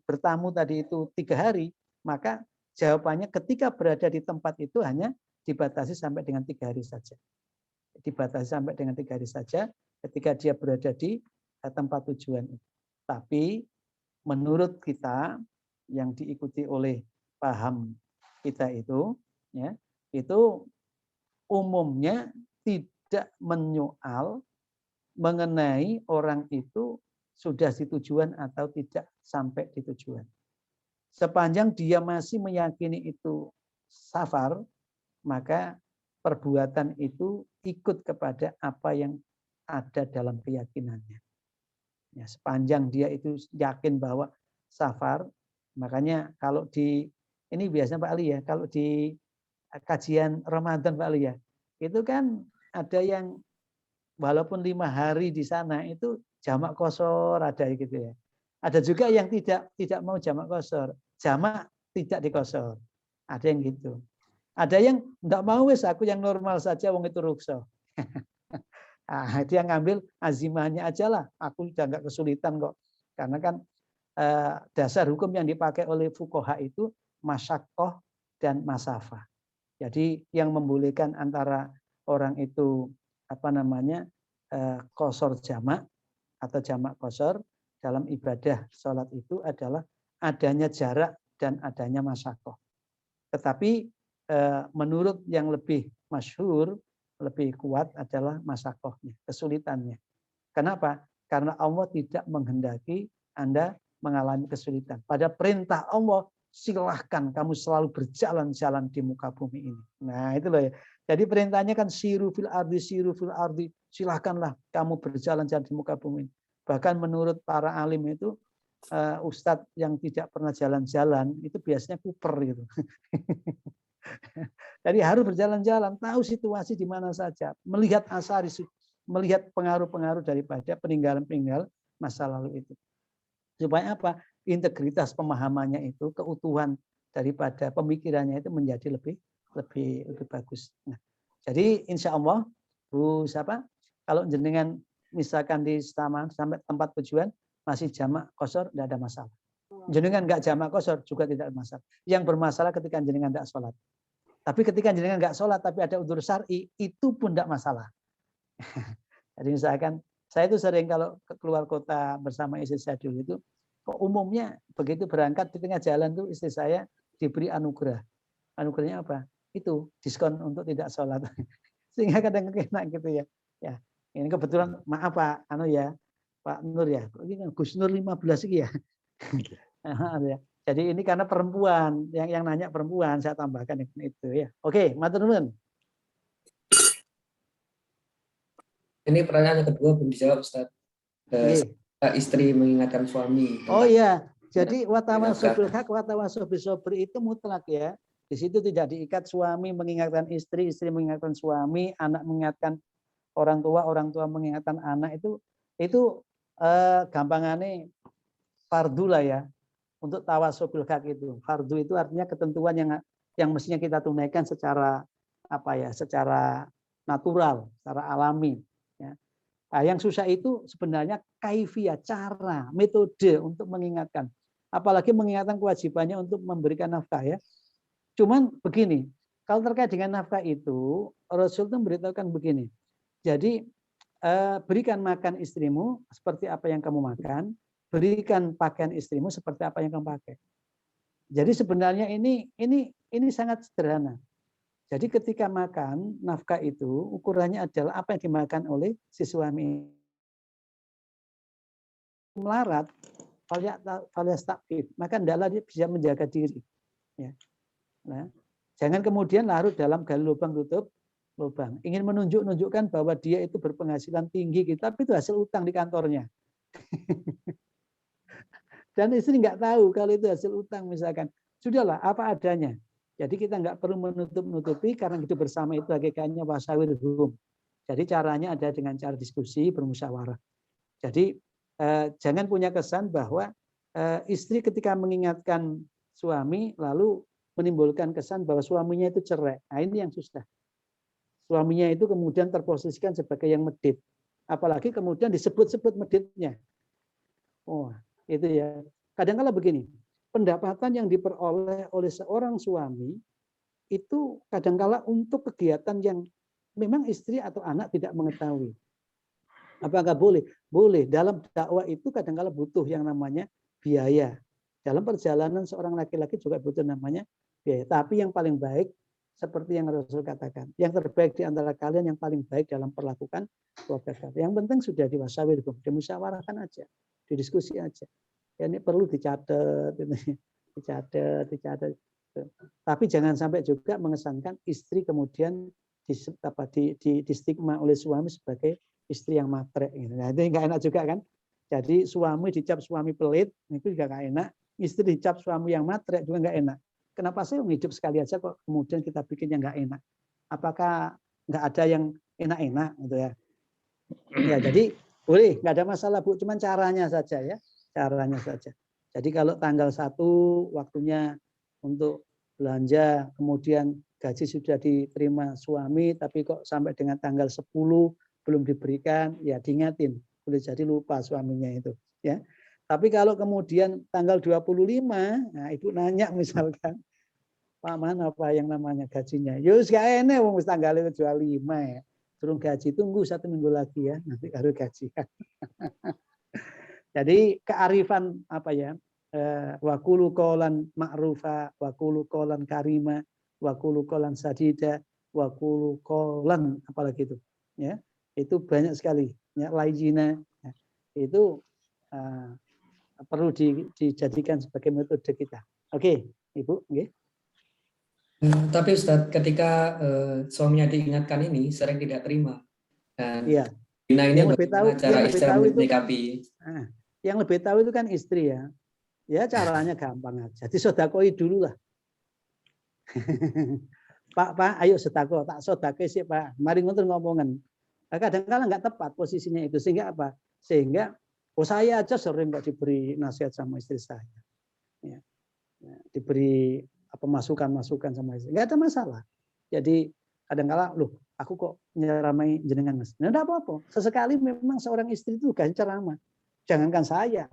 bertamu tadi itu 3 hari, maka jawabannya ketika berada di tempat itu hanya dibatasi sampai dengan 3 hari saja. Dibatasi sampai dengan 3 hari saja ketika dia berada di tempat tujuan itu. Tapi menurut kita yang diikuti oleh paham kita itu, ya, itu umumnya tidak menyoal mengenai orang itu sudah di tujuan atau tidak sampai di tujuan. Sepanjang dia masih meyakini itu safar, maka perbuatan itu ikut kepada apa yang ada dalam keyakinannya. Ya, sepanjang dia itu yakin bahwa safar, makanya kalau di ini biasanya Pak Ali ya, kalau di kajian Ramadan Pak Ali ya, itu kan ada yang walaupun 5 hari di sana itu jamak qashar ada gitu ya. Ada juga yang tidak mau jamak qashar, jamak tidak diqashar. Ada yang gitu. Ada yang enggak mau wes aku yang normal saja wong itu ruksa. Nah, dia ngambil azimahnya aja lah. Aku udah nggak kesulitan kok. Karena kan dasar hukum yang dipakai oleh fuqaha itu masyaqqah dan masafah. Jadi yang membolehkan antara orang itu qashar jamak atau jamak qashar dalam ibadah sholat itu adalah adanya jarak dan adanya masyaqqah. Tetapi menurut yang lebih masyhur, lebih kuat adalah masyaqqahnya, kesulitannya. Kenapa? Karena Allah tidak menghendaki Anda mengalami kesulitan. Pada perintah Allah, silahkan kamu selalu berjalan-jalan di muka bumi ini. Nah itu loh ya. Jadi perintahnya kan siru fil ardi, silahkanlah kamu berjalan-jalan di muka bumi ini. Bahkan menurut para alim itu, ustadz yang tidak pernah jalan-jalan, itu biasanya kuper gitu. Jadi harus berjalan-jalan, tahu situasi di mana saja, melihat asar, melihat pengaruh-pengaruh daripada peninggalan-peninggalan masa lalu itu. Supaya apa? Integritas pemahamannya itu, keutuhan daripada pemikirannya itu menjadi lebih bagus. Nah, jadi insya Allah, Bu siapa? Kalau jenengan misalkan di sampai tempat tujuan masih jamak qashar, tidak ada masalah. Jenengan nggak jamak qashar juga tidak ada masalah. Yang bermasalah ketika jenengan tidak sholat. Tapi ketika jenengan nggak sholat tapi ada udzur syar'i, itu pun tidak masalah. Jadi misalkan saya itu sering kalau keluar kota bersama istri saya dulu itu, kok umumnya begitu berangkat di tengah jalan tuh istri saya diberi anugerah. Anugerahnya apa? Itu diskon untuk tidak sholat. Sehingga kadang kena gitu ya. Ya, ini kebetulan maaf Pak Pak Nur ya. Ini Gus Nur 15 ya. Jadi ini karena perempuan, yang nanya perempuan, saya tambahkan itu ya. Oke, matur nuwun. Ini pertanyaan yang kedua belum dijawab, Ustaz. Istri mengingatkan suami. Oh iya, jadi watawasau bil haq, watawasau bis sabr itu mutlak ya. Di situ tidak diikat suami mengingatkan istri, istri mengingatkan suami, anak mengingatkan orang tua mengingatkan anak, itu gampangannya fardu lah ya. Untuk tawassul bil haq itu. Fardu itu artinya ketentuan yang mestinya kita tunaikan secara secara natural, secara alami ya. Nah, yang susah itu sebenarnya kaifiyah, cara, metode untuk mengingatkan. Apalagi mengingatkan kewajibannya untuk memberikan nafkah ya. Cuman begini, kalau terkait dengan nafkah itu Rasul itu memberitahukan begini. Jadi berikan makan istrimu seperti apa yang kamu makan. Berikan pakaian istrimu seperti apa yang kamu pakai. Jadi sebenarnya ini sangat sederhana. Jadi ketika makan nafkah itu ukurannya adalah apa yang dimakan oleh si suami. Melarat, alias takif, maka hendaklah dia bisa menjaga diri. Ya. Nah, jangan kemudian larut dalam gali lubang tutup lubang. Ingin menunjukkan bahwa dia itu berpenghasilan tinggi, tapi itu hasil utang di kantornya. Dan istri nggak tahu kalau itu hasil utang misalkan. Sudahlah, apa adanya. Jadi kita nggak perlu menutup-nutupi karena hidup bersama itu hakikatnya wasawirhum. Jadi caranya ada dengan cara diskusi, bermusyawarah. Jadi jangan punya kesan bahwa istri ketika mengingatkan suami lalu menimbulkan kesan bahwa suaminya itu cerai. Nah, ini yang susah. Suaminya itu kemudian terposisikan sebagai yang medit. Apalagi kemudian disebut-sebut meditnya. Oh, itu ya. Kadang-kala begini, pendapatan yang diperoleh oleh seorang suami itu kadang-kala untuk kegiatan yang memang istri atau anak tidak mengetahui. Apakah boleh? Boleh. Dalam dakwah itu kadang-kala butuh yang namanya biaya. Dalam perjalanan seorang laki-laki juga butuh namanya biaya. Tapi yang paling baik seperti yang Rasul katakan, yang terbaik di antara kalian yang paling baik dalam perlakukan keluarga kalian. Yang penting sudah diwasawir, dimusyawarahkan aja, didiskusi aja. Ya, ini perlu dicatat, dicatat. Tapi jangan sampai juga mengesankan istri kemudian di stigma oleh suami sebagai istri yang matre. Nah, itu nggak enak juga kan? Jadi suami dicap suami pelit, itu juga nggak enak. Istri dicap suami yang matre juga nggak enak. Kenapa sih hidup sekali aja kok kemudian kita bikin yang nggak enak? Apakah nggak ada yang enak-enak gitu ya? Ya jadi boleh, nggak ada masalah Bu, cuman caranya saja ya, caranya saja. Jadi kalau tanggal 1 waktunya untuk belanja, kemudian gaji sudah diterima suami, tapi kok sampai dengan tanggal 10 belum diberikan, ya diingatin, boleh jadi lupa suaminya itu, ya. Tapi kalau kemudian tanggal 25, nah Ibu nanya misalkan, Pak mana Pak yang namanya gajinya? Yus gak enak wong wis tanggalnya 25 ya. Turun gaji tunggu 1 minggu lagi ya, nanti baru gaji. Jadi kearifan apa ya? Wa qulu qawlan ma'rufa, wa qulu qawlan karima, wa qulu qawlan sadida, wa qulu qawlan apalagi itu. Ya. Itu banyak sekali ya laijina. Ya. Itu perlu dijadikan sebagai metode kita. Oke, Ibu, nggih. Tapi Ustadz, ketika suaminya diingatkan ini sering tidak terima. Dan Iya. Dina ini Yang lebih tahu, cara istri menyikapi. Yang lebih tahu itu kan istri ya. Ya caranya gampang aja. Disodakoi dulu lah. Pak, ayo sedako, tak sodake sih Pak. Mari ngoten ngomongan. Kadang-kadang nggak tepat posisinya itu. Sehingga apa? Sehingga saya aja sering nggak diberi nasihat sama istri saya. Ya. Diberi masukan sama istri. Nggak ada masalah. Jadi kadang-kala, loh aku kok nyeramai jenengan Mas. Nah, enggak apa-apa. Sesekali memang seorang istri itu kasih ceramah. Jangankan saya.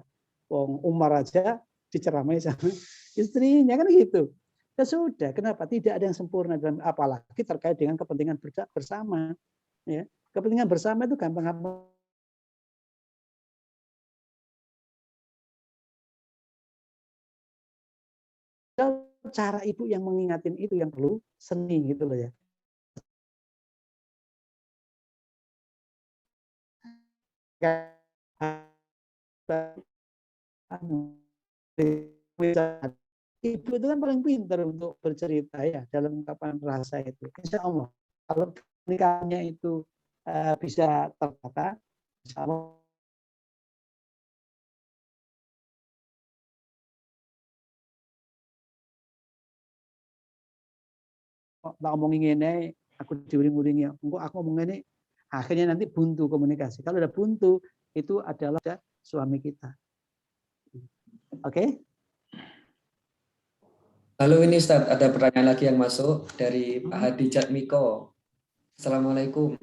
Wong Umar aja diceramai sama istrinya kan gitu. Ya sudah, kenapa? Tidak ada yang sempurna dalam apalagi terkait dengan kepentingan bersama. Ya. Kepentingan bersama itu gampang-gampang. Cara ibu yang mengingatin itu yang perlu seni gitu loh ya. Ibu itu kan paling pintar untuk bercerita ya dalam ungkapan rasa itu. Insya Allah kalau pernikahannya itu bisa tertata, insya Allah tak omongin ini, aku diuring-uringnya. Engkau aku ngomong ini, akhirnya nanti buntu komunikasi. Kalau udah buntu, itu adalah suami kita. Oke? Lalu ini Ustaz, ada pertanyaan lagi yang masuk dari Pak Hadijat Miko. Assalamualaikum.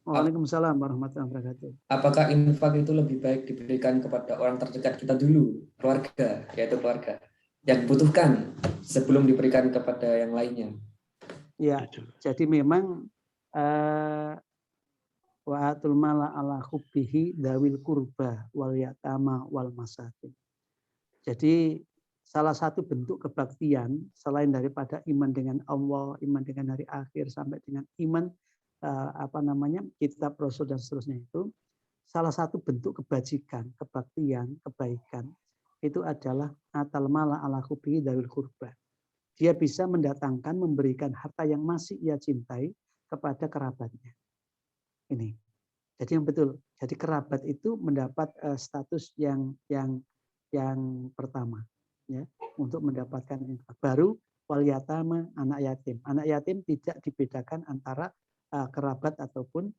Waalaikumsalam warahmatullahi wabarakatuh. Apakah infak itu lebih baik diberikan kepada orang terdekat kita dulu, keluarga, yaitu keluarga, yang butuhkan sebelum diberikan kepada yang lainnya? Ya, jadi memang wa atul mala ala hubbihi dawil kurba wal yatama wal masakin. Jadi salah satu bentuk kebaktian selain daripada iman dengan Allah, iman dengan hari akhir sampai dengan iman kitab Rasul dan seterusnya itu, salah satu bentuk kebajikan, kebaktian, kebaikan itu adalah atal mala ala hubbihi dawil kurba. Dia bisa mendatangkan, memberikan harta yang masih ia cintai kepada kerabatnya. Ini. Jadi yang betul. Jadi kerabat itu mendapat status yang pertama, ya, untuk mendapatkan infak. Baru wal yatama, anak yatim. Anak yatim tidak dibedakan antara kerabat ataupun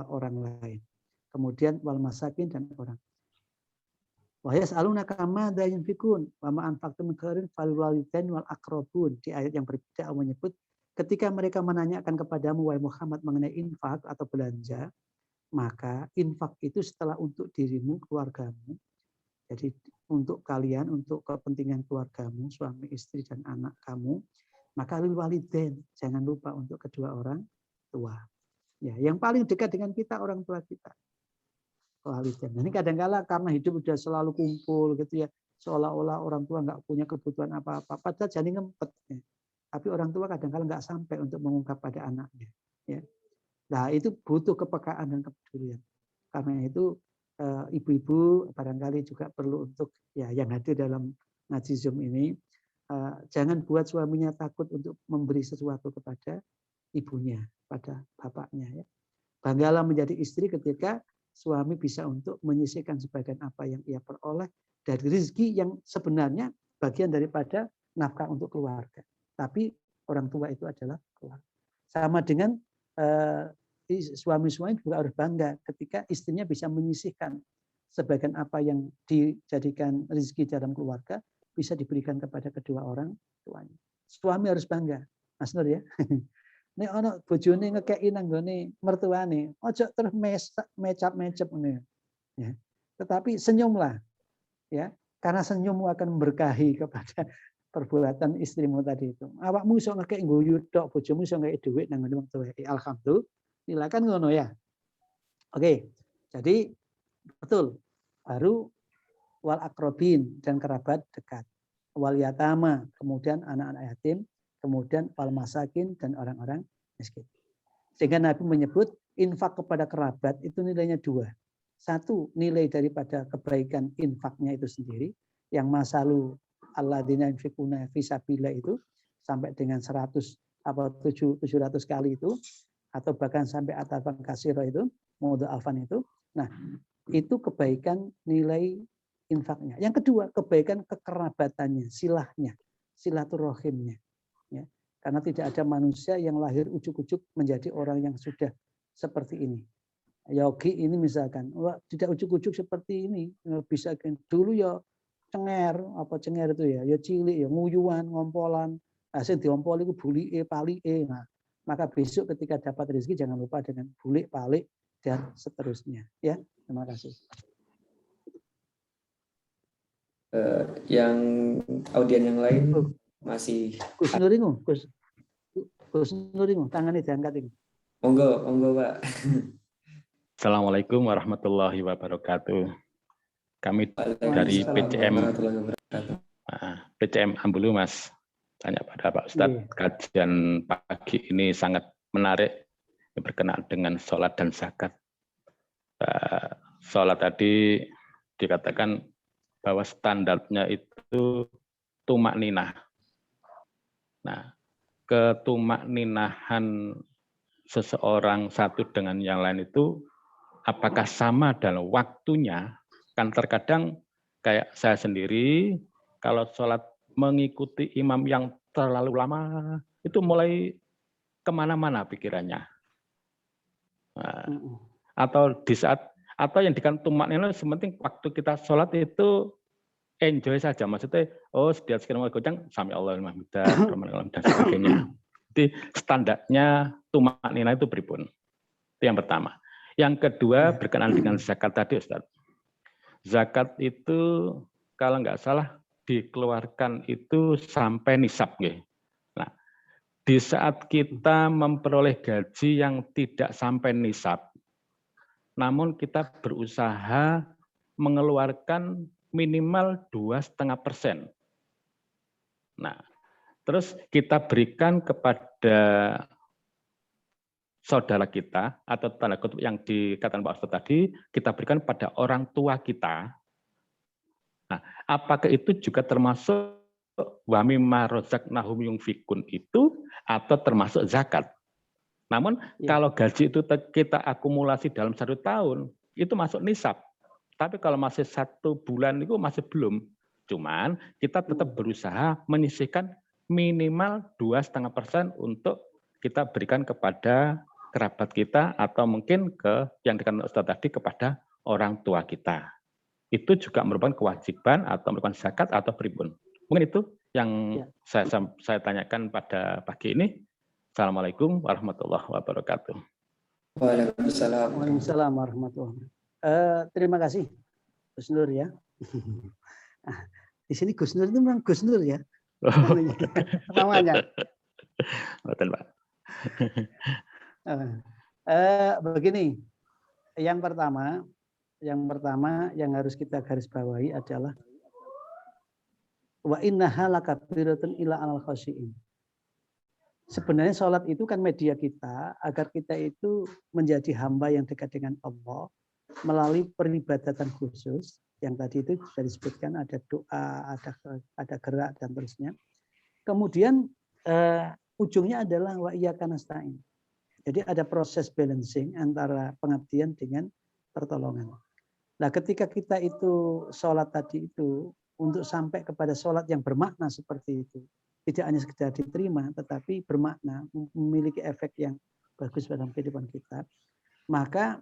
orang lain. Kemudian wal masakin dan orang. Wa yas'alunaka madza yunfikun wa ma anfaqtum min khairin falil walidain wal aqrabun. Di ayat yang berbeda Allah menyebut ketika mereka menanyakan kepadamu wahai Muhammad mengenai infak atau belanja, maka infak itu setelah untuk dirimu, keluargamu. Jadi untuk kalian, untuk kepentingan keluargamu, suami, istri, dan anak kamu, maka lil walidain, jangan lupa untuk kedua orang tua. Ya, yang paling dekat dengan kita orang tua kita. Walidain. Nah, ini kadang-kala karena hidup sudah selalu kumpul gitu ya, seolah-olah orang tua nggak punya kebutuhan apa-apa. Padahal jadi ngempet. Ya. Tapi orang tua kadang-kala nggak sampai untuk mengungkap pada anaknya. Ya. Nah, itu butuh kepekaan dan kepedulian. Karena itu ibu-ibu barangkali juga perlu untuk ya yang hadir dalam ngaji Zoom ini jangan buat suaminya takut untuk memberi sesuatu kepada ibunya, pada bapaknya ya. Banggalah menjadi istri ketika suami bisa untuk menyisihkan sebagian apa yang ia peroleh dari rezeki yang sebenarnya bagian daripada nafkah untuk keluarga. Tapi orang tua itu adalah keluarga. Sama dengan suami-suami juga harus bangga ketika istrinya bisa menyisihkan sebagian apa yang dijadikan rezeki dalam keluarga bisa diberikan kepada kedua orang tuanya. Suami harus bangga, Mas Nur ya. Nek ana bojone ngekeki nang gone mertuane, ojo terus mecap-mecap ngene ya. Tetapi senyumlah ya, karena senyummu akan memberkahi kepada perbuatan istrimu tadi itu. Awakmu iso ngekeki guyu tok, bojomu iso ngekeki dhuwit nang ngene wong tuweke. Alhamdulillah kan ngono ya. Oke. Jadi betul. Baru wal akrobin dan kerabat dekat. Wal yatama, kemudian anak-anak yatim, kemudian wal masakin dan orang-orang miskin. Sehingga Nabi menyebut infak kepada kerabat itu nilainya 2. 1, nilai daripada kebaikan infaknya itu sendiri, yang masalu alladzina yunfikuna fisabilillah itu sampai dengan 700 kali itu, atau bahkan sampai atafan kasiro itu, mudha'afan itu. Nah, itu kebaikan nilai infaknya. Yang kedua, kebaikan kekerabatannya, silahnya, silaturahimnya. Ya. Karena tidak ada manusia yang lahir ujuk-ujuk menjadi orang yang sudah seperti ini. Yogi ini misalkan, tidak ujuk-ujuk seperti ini, bisa dulu ya cenger itu ya cilik ya nguyuan, ngompolan, hasil diompol itu bulike, palike. Nah, maka besok ketika dapat rezeki jangan lupa dengan bulik, palik dan seterusnya. Ya, terima kasih. Yang audien yang lain masih Gus Nuringu, tangannya diangkat ini. monggo Pak. Assalamualaikum warahmatullahi wabarakatuh. Kami dari PCM Ambulu, Mas. Tanya pada Pak Ustadz, kajian pagi ini sangat menarik berkenaan dengan sholat dan zakat. Sholat tadi dikatakan bahwa standarnya itu tumak ninah. Nah, ketumak ninahan seseorang satu dengan yang lain itu apakah sama dalam waktunya? Kan terkadang kayak saya sendiri kalau sholat mengikuti imam yang terlalu lama itu mulai kemana-mana pikirannya. Nah, atau di saat atau yang dikatakan tumak ninah sementing waktu kita sholat itu enjoy saja, maksudnya sediat sekian gocang sami Allah dan sebagainya. Jadi standarnya tumak ninah itu pripun? Itu yang pertama. Yang kedua berkenaan dengan zakat tadi, Ustaz. Zakat itu kalau nggak salah dikeluarkan itu sampai nisab. Nah, di saat kita memperoleh gaji yang tidak sampai nisab, namun kita berusaha mengeluarkan minimal 2,5%. Nah, terus kita berikan kepada saudara kita atau tanda kutip yang dikatakan Pak Ustadz tadi, kita berikan pada orang tua kita. Nah, apakah itu juga termasuk wa mimma razaqnahum yunfikun itu atau termasuk zakat? Namun kalau gaji itu kita akumulasi dalam 1 tahun, itu masuk nisab. Tapi kalau masih 1 bulan itu masih belum. Cuman kita tetap berusaha menyisihkan minimal 2,5% untuk kita berikan kepada kerabat kita, atau mungkin ke yang dikatakan Ustadz tadi kepada orang tua kita. Itu juga merupakan kewajiban atau merupakan zakat atau pribun. Mungkin itu yang saya tanyakan pada pagi ini. Assalamualaikum warahmatullahi wabarakatuh. Waalaikumsalam. Waalaikumsalam warahmatullahi wabarakatuh. Terima kasih Gus Nur ya. Di sini Gus Nur itu memang Gus Nur ya. Namanya. Betul, Pak. Begini, yang pertama yang harus kita garis bawahi adalah wa innaha lakabiratun illa 'alal khashiin. Sebenarnya sholat itu kan media kita agar kita itu menjadi hamba yang dekat dengan Allah melalui peribadatan khusus yang tadi itu sudah disebutkan, ada doa, ada gerak dan terusnya. Kemudian ujungnya adalah wa iyyaka nasta'in. Jadi ada proses balancing antara pengabdian dengan pertolongan. Nah, ketika kita itu sholat tadi itu untuk sampai kepada sholat yang bermakna seperti itu, tidak hanya sekedar diterima, tetapi bermakna, memiliki efek yang bagus dalam kehidupan kita, maka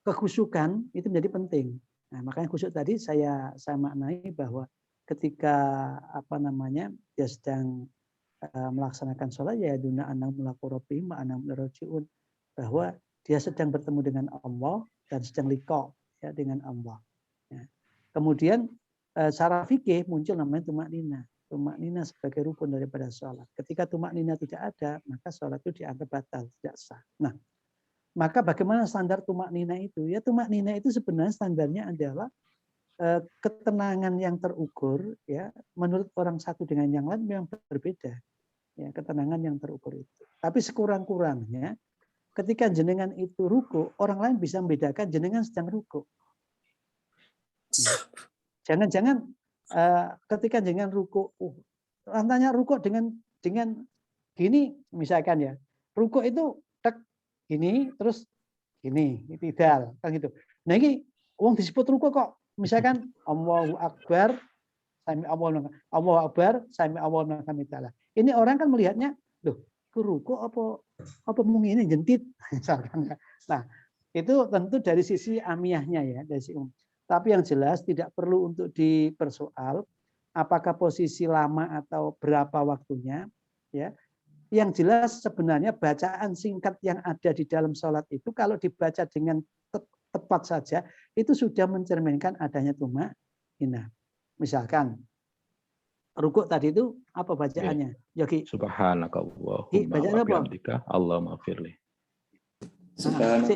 kekhusyukan itu menjadi penting. Nah, makanya khusyuk tadi saya maknai bahwa ketika dia sedang melaksanakan sholat, ya duna anam mulakurobi ma'anam merojiun, bahwa dia sedang bertemu dengan Allah dan sedang liqa ya dengan Allah. Ya. Kemudian secara fikih muncul namanya tumak nina. Tumak nina sebagai rukun daripada sholat. Ketika tumak nina tidak ada, maka sholat itu dianggap batal, tidak sah. Nah, maka bagaimana standar tumak nina itu? Ya tumak nina itu sebenarnya standarnya adalah ketenangan yang terukur, ya menurut orang satu dengan yang lain memang berbeda. Ya, ketenangan yang terukur itu. Tapi sekurang-kurangnya ketika jenengan itu ruku, orang lain bisa membedakan jenengan sedang ruku. Jangan-jangan ketika jenengan ruku, rantanya ruku dengan gini misalkan ya. Ruku itu tek gini terus gini, tidak kan gitu. Nah, ini wong disebut ruku kok misalkan Allahu Akbar, sami Allahu Akbar, sami Allahu hamdalah. Ini orang kan melihatnya, loh, ruku apa mungkin ini jentit misalkan. Nah, itu tentu dari sisi amiyahnya ya, dari sisi umum. Tapi yang jelas tidak perlu untuk dipersoal apakah posisi lama atau berapa waktunya, ya. Yang jelas sebenarnya bacaan singkat yang ada di dalam sholat itu kalau dibaca dengan tepat saja itu sudah mencerminkan adanya tumak nina. Misalkan rukuk tadi itu apa bacaannya? Yogi. Subhanakallahumma wa bihamdika Allahumma firli.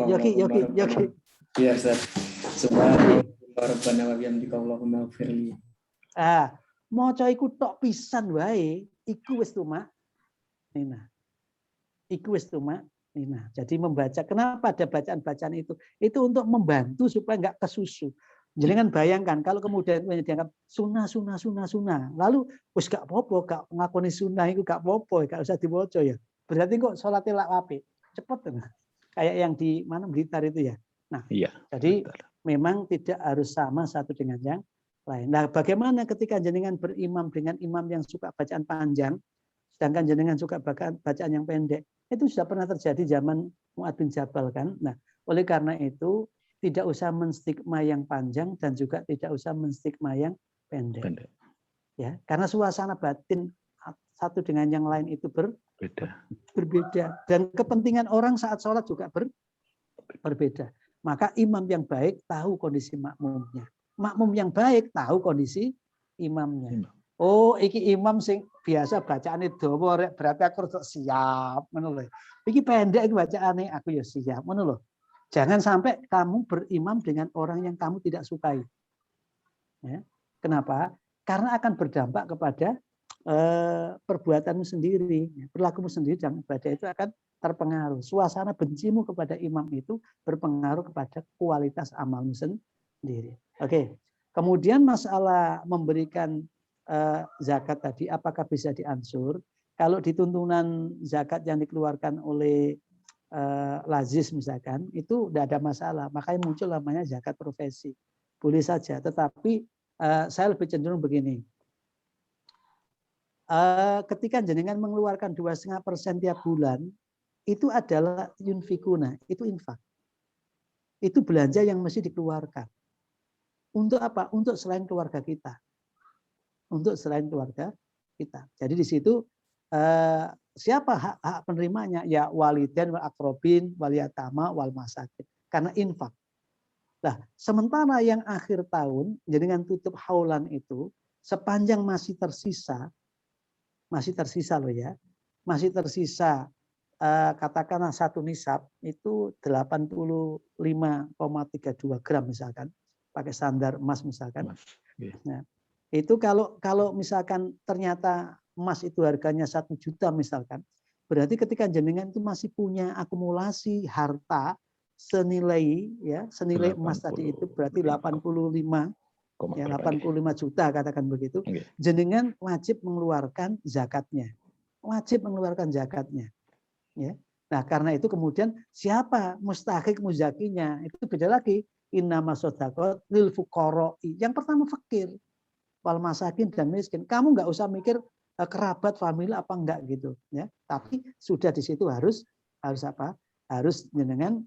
Yogi. Iya, Ustaz. Subhanakallahumma rabbana wa bihamdika Allahumma firli. Maca iku tok pisan wae, iku wis tumak nina. Iku wis tumak nina. Jadi membaca, kenapa ada bacaan-bacaan itu? Itu untuk membantu supaya enggak kesusu. Jangan bayangkan kalau kemudian dianggap sunnah, lalu wis gak apa-apa, gak ngakoni sunnah itu gak apa-apa, gak usah diwoco ya. Berarti kok sholatnya lak apik, cepet kan? Kayak yang di mana Blitar itu ya. Nah, iya, jadi betul. Memang tidak harus sama satu dengan yang lain. Nah, bagaimana ketika jenengan berimam dengan imam yang suka bacaan panjang, sedangkan jenengan suka bacaan yang pendek? Itu sudah pernah terjadi zaman Mu'adz bin Jabal kan. Nah, oleh karena itu tidak usah menstigma yang panjang dan juga tidak usah menstigma yang pendek. Ya, karena suasana batin satu dengan yang lain itu berbeda dan kepentingan orang saat sholat juga berbeda. Maka imam yang baik tahu kondisi makmumnya. Makmum yang baik tahu kondisi imamnya. Oh, iki imam sing biasa bacaane dawa berarti aku harus siap, ngono lho. Iki pendek iki bacaane aku ya siap, ngono lho. Jangan sampai kamu berimam dengan orang yang kamu tidak sukai. Ya. Kenapa? Karena akan berdampak kepada perbuatanmu sendiri. Perilakumu sendiri dalam ibadah itu akan terpengaruh. Suasana bencimu kepada imam itu berpengaruh kepada kualitas amalmu sendiri. Oke. Kemudian masalah memberikan zakat tadi, apakah bisa diansur? Kalau di tuntunan zakat yang dikeluarkan oleh lazis misalkan itu tidak ada masalah, makanya muncul namanya zakat profesi, boleh saja. Tetapi saya lebih cenderung begini, ketika jenengan mengeluarkan 2,5% tiap bulan itu adalah yunfikuna, itu infak. Itu belanja yang mesti dikeluarkan. Untuk apa? Untuk selain keluarga kita. Untuk selain keluarga kita. Jadi di situ siapa hak penerimanya? Ya walidain wal aqrabin wal yatama wal masakin. Karena infak. Nah, sementara yang akhir tahun dengan tutup haulan itu sepanjang masih tersisa loh ya. Masih tersisa katakanlah satu nisab itu 85,32 gram misalkan. Pakai standar emas misalkan. Nah, itu kalau misalkan ternyata emas itu harganya 1 juta misalkan, berarti ketika jenengan itu masih punya akumulasi harta senilai emas tadi itu berarti 85 juta katakan begitu, jenengan wajib mengeluarkan zakatnya. Wajib mengeluarkan zakatnya. Ya. Nah, karena itu kemudian siapa mustahik muzakinya? Itu beda lagi. Innamas shadaqat lil fuqara'i. Yang pertama fakir, wal masakin dan miskin. Kamu nggak usah mikir kerabat, famili apa enggak gitu, ya. Tapi sudah di situ harus apa? Harus jenengan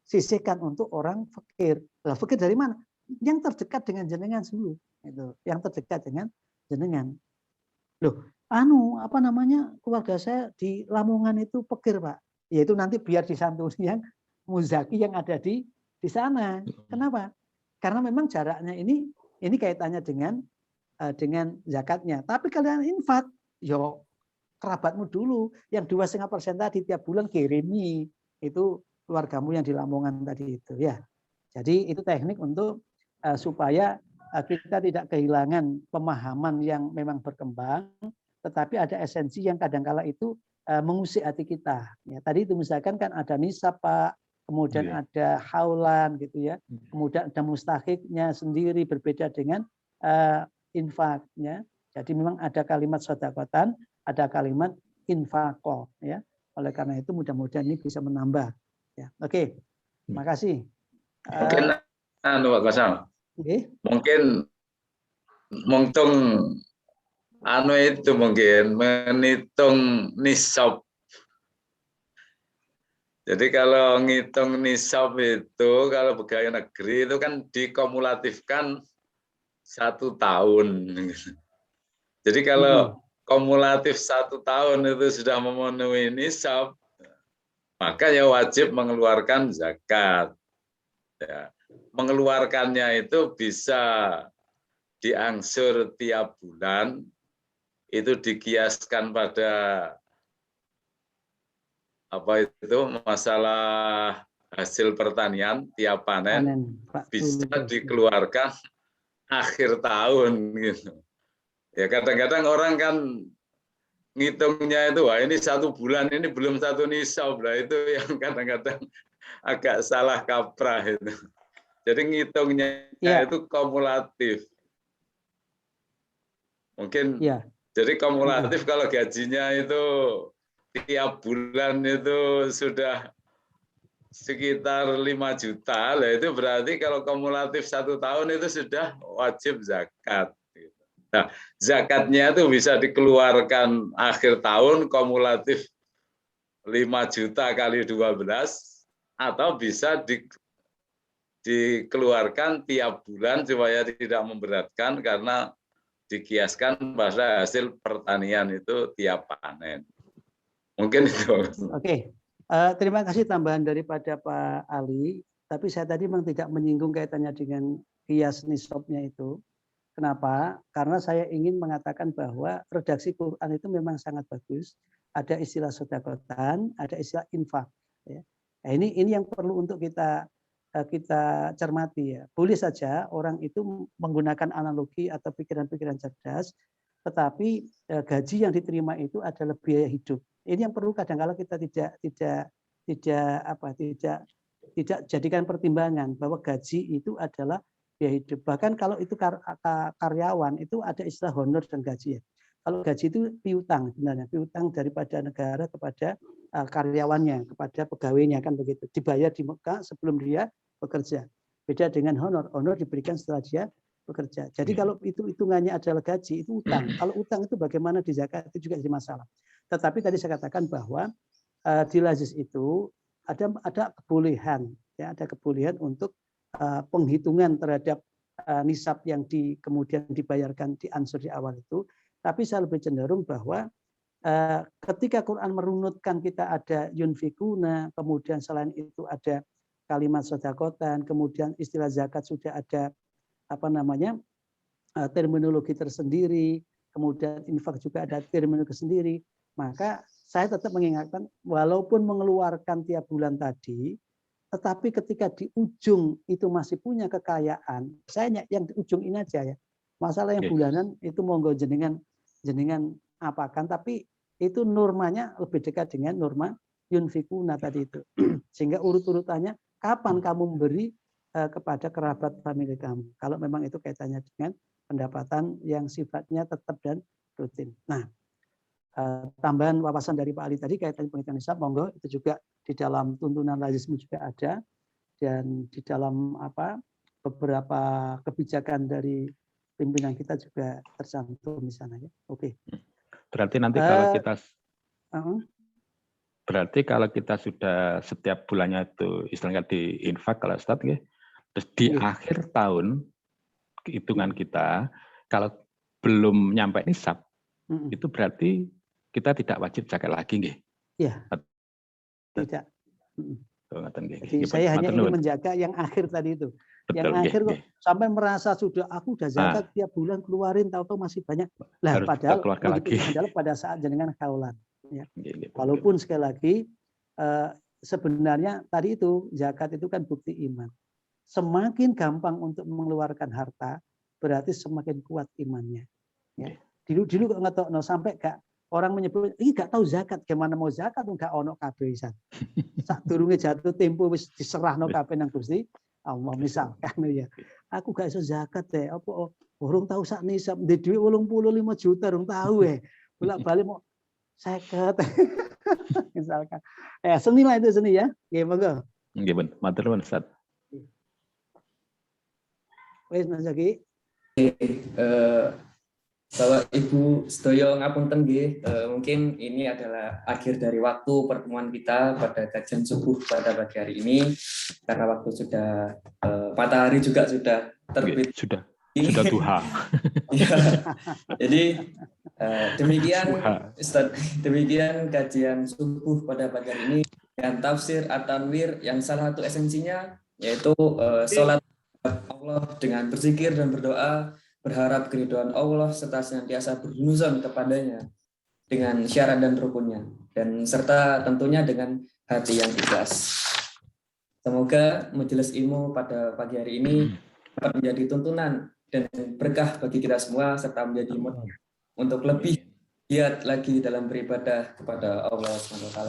sisihkan untuk orang fakir. Lah fakir dari mana? Yang terdekat dengan jenengan dulu. Itu. Yang terdekat dengan jenengan. Loh, keluarga saya di Lamongan itu fakir, Pak. Yaitu nanti biar disantuni yang muzaki yang ada di sana. Kenapa? Karena memang jaraknya ini kaitannya dengan zakatnya. Tapi kalian infak, yo kerabatmu dulu yang 2,5% tadi tiap bulan kirimi, itu keluargamu yang di Lamongan tadi itu ya. Jadi itu teknik untuk supaya kita tidak kehilangan pemahaman yang memang berkembang, tetapi ada esensi yang kadangkala itu mengusik hati kita. Ya, tadi itu misalkan kan ada nisab Pak, kemudian ada haulan gitu ya, kemudian ada mustahiknya sendiri berbeda dengan infaknya. Jadi memang ada kalimat sedekatan, ada kalimat infaqo ya. Oleh karena itu mudah-mudahan ini bisa menambah. Ya, oke. Terima kasih. Mungkin Pak Kosam. Mungkin mungkin menghitung nisab. Jadi kalau ngitung nisab itu kalau pegawai negeri itu kan dikumulatifkan 1 tahun. Jadi kalau kumulatif 1 tahun itu sudah memenuhi nisab, maka ya wajib mengeluarkan zakat. Ya. Mengeluarkannya itu bisa diangsur tiap bulan, itu dikiaskan pada masalah hasil pertanian tiap panen bisa dikeluarkan akhir tahun gitu. Ya kadang-kadang orang kan ngitungnya itu wah ini 1 bulan ini belum 1 nisab lah, itu yang kadang-kadang agak salah kaprah itu. Jadi ngitungnya itu kumulatif. Mungkin jadi kumulatif kalau gajinya itu tiap bulan itu sudah sekitar 5 juta, lah itu berarti kalau kumulatif 1 tahun itu sudah wajib zakat. Nah, zakatnya itu bisa dikeluarkan akhir tahun kumulatif 5 juta kali 12 atau bisa dikeluarkan tiap bulan supaya tidak memberatkan karena dikiaskan pada hasil pertanian itu tiap panen. Mungkin itu. Oke. Terima kasih tambahan daripada Pak Ali. Tapi saya tadi memang tidak menyinggung kaitannya dengan kias nisabnya itu. Kenapa? Karena saya ingin mengatakan bahwa redaksi Quran itu memang sangat bagus. Ada istilah sedekatan, ada istilah infak. Ya. Nah, ini yang perlu untuk kita cermati ya. Boleh saja orang itu menggunakan analogi atau pikiran-pikiran cerdas, tetapi gaji yang diterima itu adalah biaya hidup. Ini yang perlu kadang-kala kita tidak jadikan pertimbangan bahwa gaji itu adalah biaya hidup. Bahkan kalau itu karyawan itu ada istilah honor dan gaji ya. Kalau gaji itu piutang sebenarnya, piutang daripada negara kepada karyawannya, kepada pegawainya kan begitu. Dibayar di Mekah sebelum dia bekerja. Beda dengan honor. Honor diberikan setelah dia bekerja. Jadi kalau itu hitungannya adalah gaji, itu utang. Kalau utang itu bagaimana di zakat itu juga jadi masalah. Tetapi tadi saya katakan bahwa di lazis itu ada kebolehan, ya, ada kebolehan untuk penghitungan terhadap nisab yang kemudian dibayarkan di ansur di awal itu. Tapi saya lebih cenderung bahwa ketika Quran merunutkan kita ada yunfikuna, kemudian selain itu ada kalimat sodakotan, kemudian istilah zakat sudah ada terminologi tersendiri, kemudian infak juga ada terminologi sendiri, maka saya tetap mengingatkan walaupun mengeluarkan tiap bulan tadi, tetapi ketika di ujung itu masih punya kekayaan, saya yang di ujung ini aja ya. Masalah yang bulanan itu monggo jenengan apakan, tapi itu normanya lebih dekat dengan norma yunfikuna tadi itu. Sehingga urut-urutannya kapan kamu memberi kepada kerabat famili kamu. Kalau memang itu kaitannya dengan pendapatan yang sifatnya tetap dan rutin. Nah, tambahan wawasan dari Pak Ali tadi kaitan penghitungan nisab, monggo itu juga di dalam tuntunan lazisme juga ada, dan di dalam beberapa kebijakan dari pimpinan kita juga tercantum di sana ya. Oke. Berarti nanti kalau kita sudah setiap bulannya itu istilahnya di infak kalau Ustaz ya, terus di akhir tahun hitungan kita kalau belum nyampe nisab itu berarti kita tidak wajib zakat lagi nggih? Iya. Tidak. Jadi saya hanya ingin menjaga yang akhir tadi itu. Betul, yang akhir kok sampai merasa sudah aku udah zakat tiap bulan keluarin, tahu-tahu masih banyak. Lah padahal adalah pada saat jenengan kaulan. Ya. Walaupun sekali lagi sebenarnya tadi itu zakat itu kan bukti iman. Semakin gampang untuk mengeluarkan harta berarti semakin kuat imannya. Ya. Dulu kok ngetok sampai gak orang menyebut ini gak tahu zakat, gimana mau zakat enggak ono kabeh isan. Sak durunge jatuh tempo wis diserahno kabeh nang Gusti Allah misalkan ya. Aku gak iso zakat deh, apa urung tahu sak nisab, ndek dhuwit 85 juta urung tahu bolak-balik mau 50. Misalkan. Seni lah itu seni ya. Nggih monggo. Nggih, Ben. Matur nuwun Ustaz. Wis Mas Zaki. Bapak Ibu sedaya ngapunten nggih, mungkin ini adalah akhir dari waktu pertemuan kita pada kajian subuh pada pagi hari ini, karena waktu sudah matahari juga sudah terbit, sudah duha. Ya, jadi demikian kajian subuh pada pagi hari ini dengan tafsir At-Tanwir yang salah satu esensinya yaitu sholat Allah dengan berzikir dan berdoa, berharap keridhaan Allah serta senantiasa berhuzon kepadanya dengan syarat dan rukunnya, dan serta tentunya dengan hati yang ikhlas. Semoga majelis ilmu pada pagi hari ini dapat menjadi tuntunan dan berkah bagi kita semua serta menjadi motivasi untuk lebih giat lagi dalam beribadah kepada Allah SWT.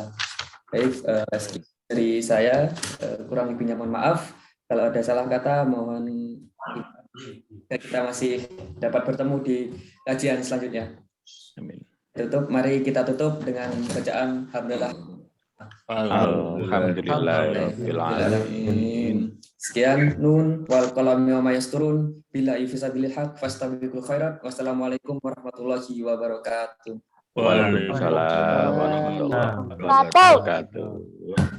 Baik, dari saya kurang lebihnya mohon maaf. Kalau ada salah kata mohon kita masih dapat bertemu di kajian selanjutnya. Amin. Mari kita tutup dengan bacaan Alhamdulillah. Alhamdulillahirabbil alamin. Sekian, nun wal qalami wa mayasturun billahi fisabilil haq fastabiqul khairat. Wassalamualaikum warahmatullahi wabarakatuh. Waalaikumsalam warahmatullahi wabarakatuh.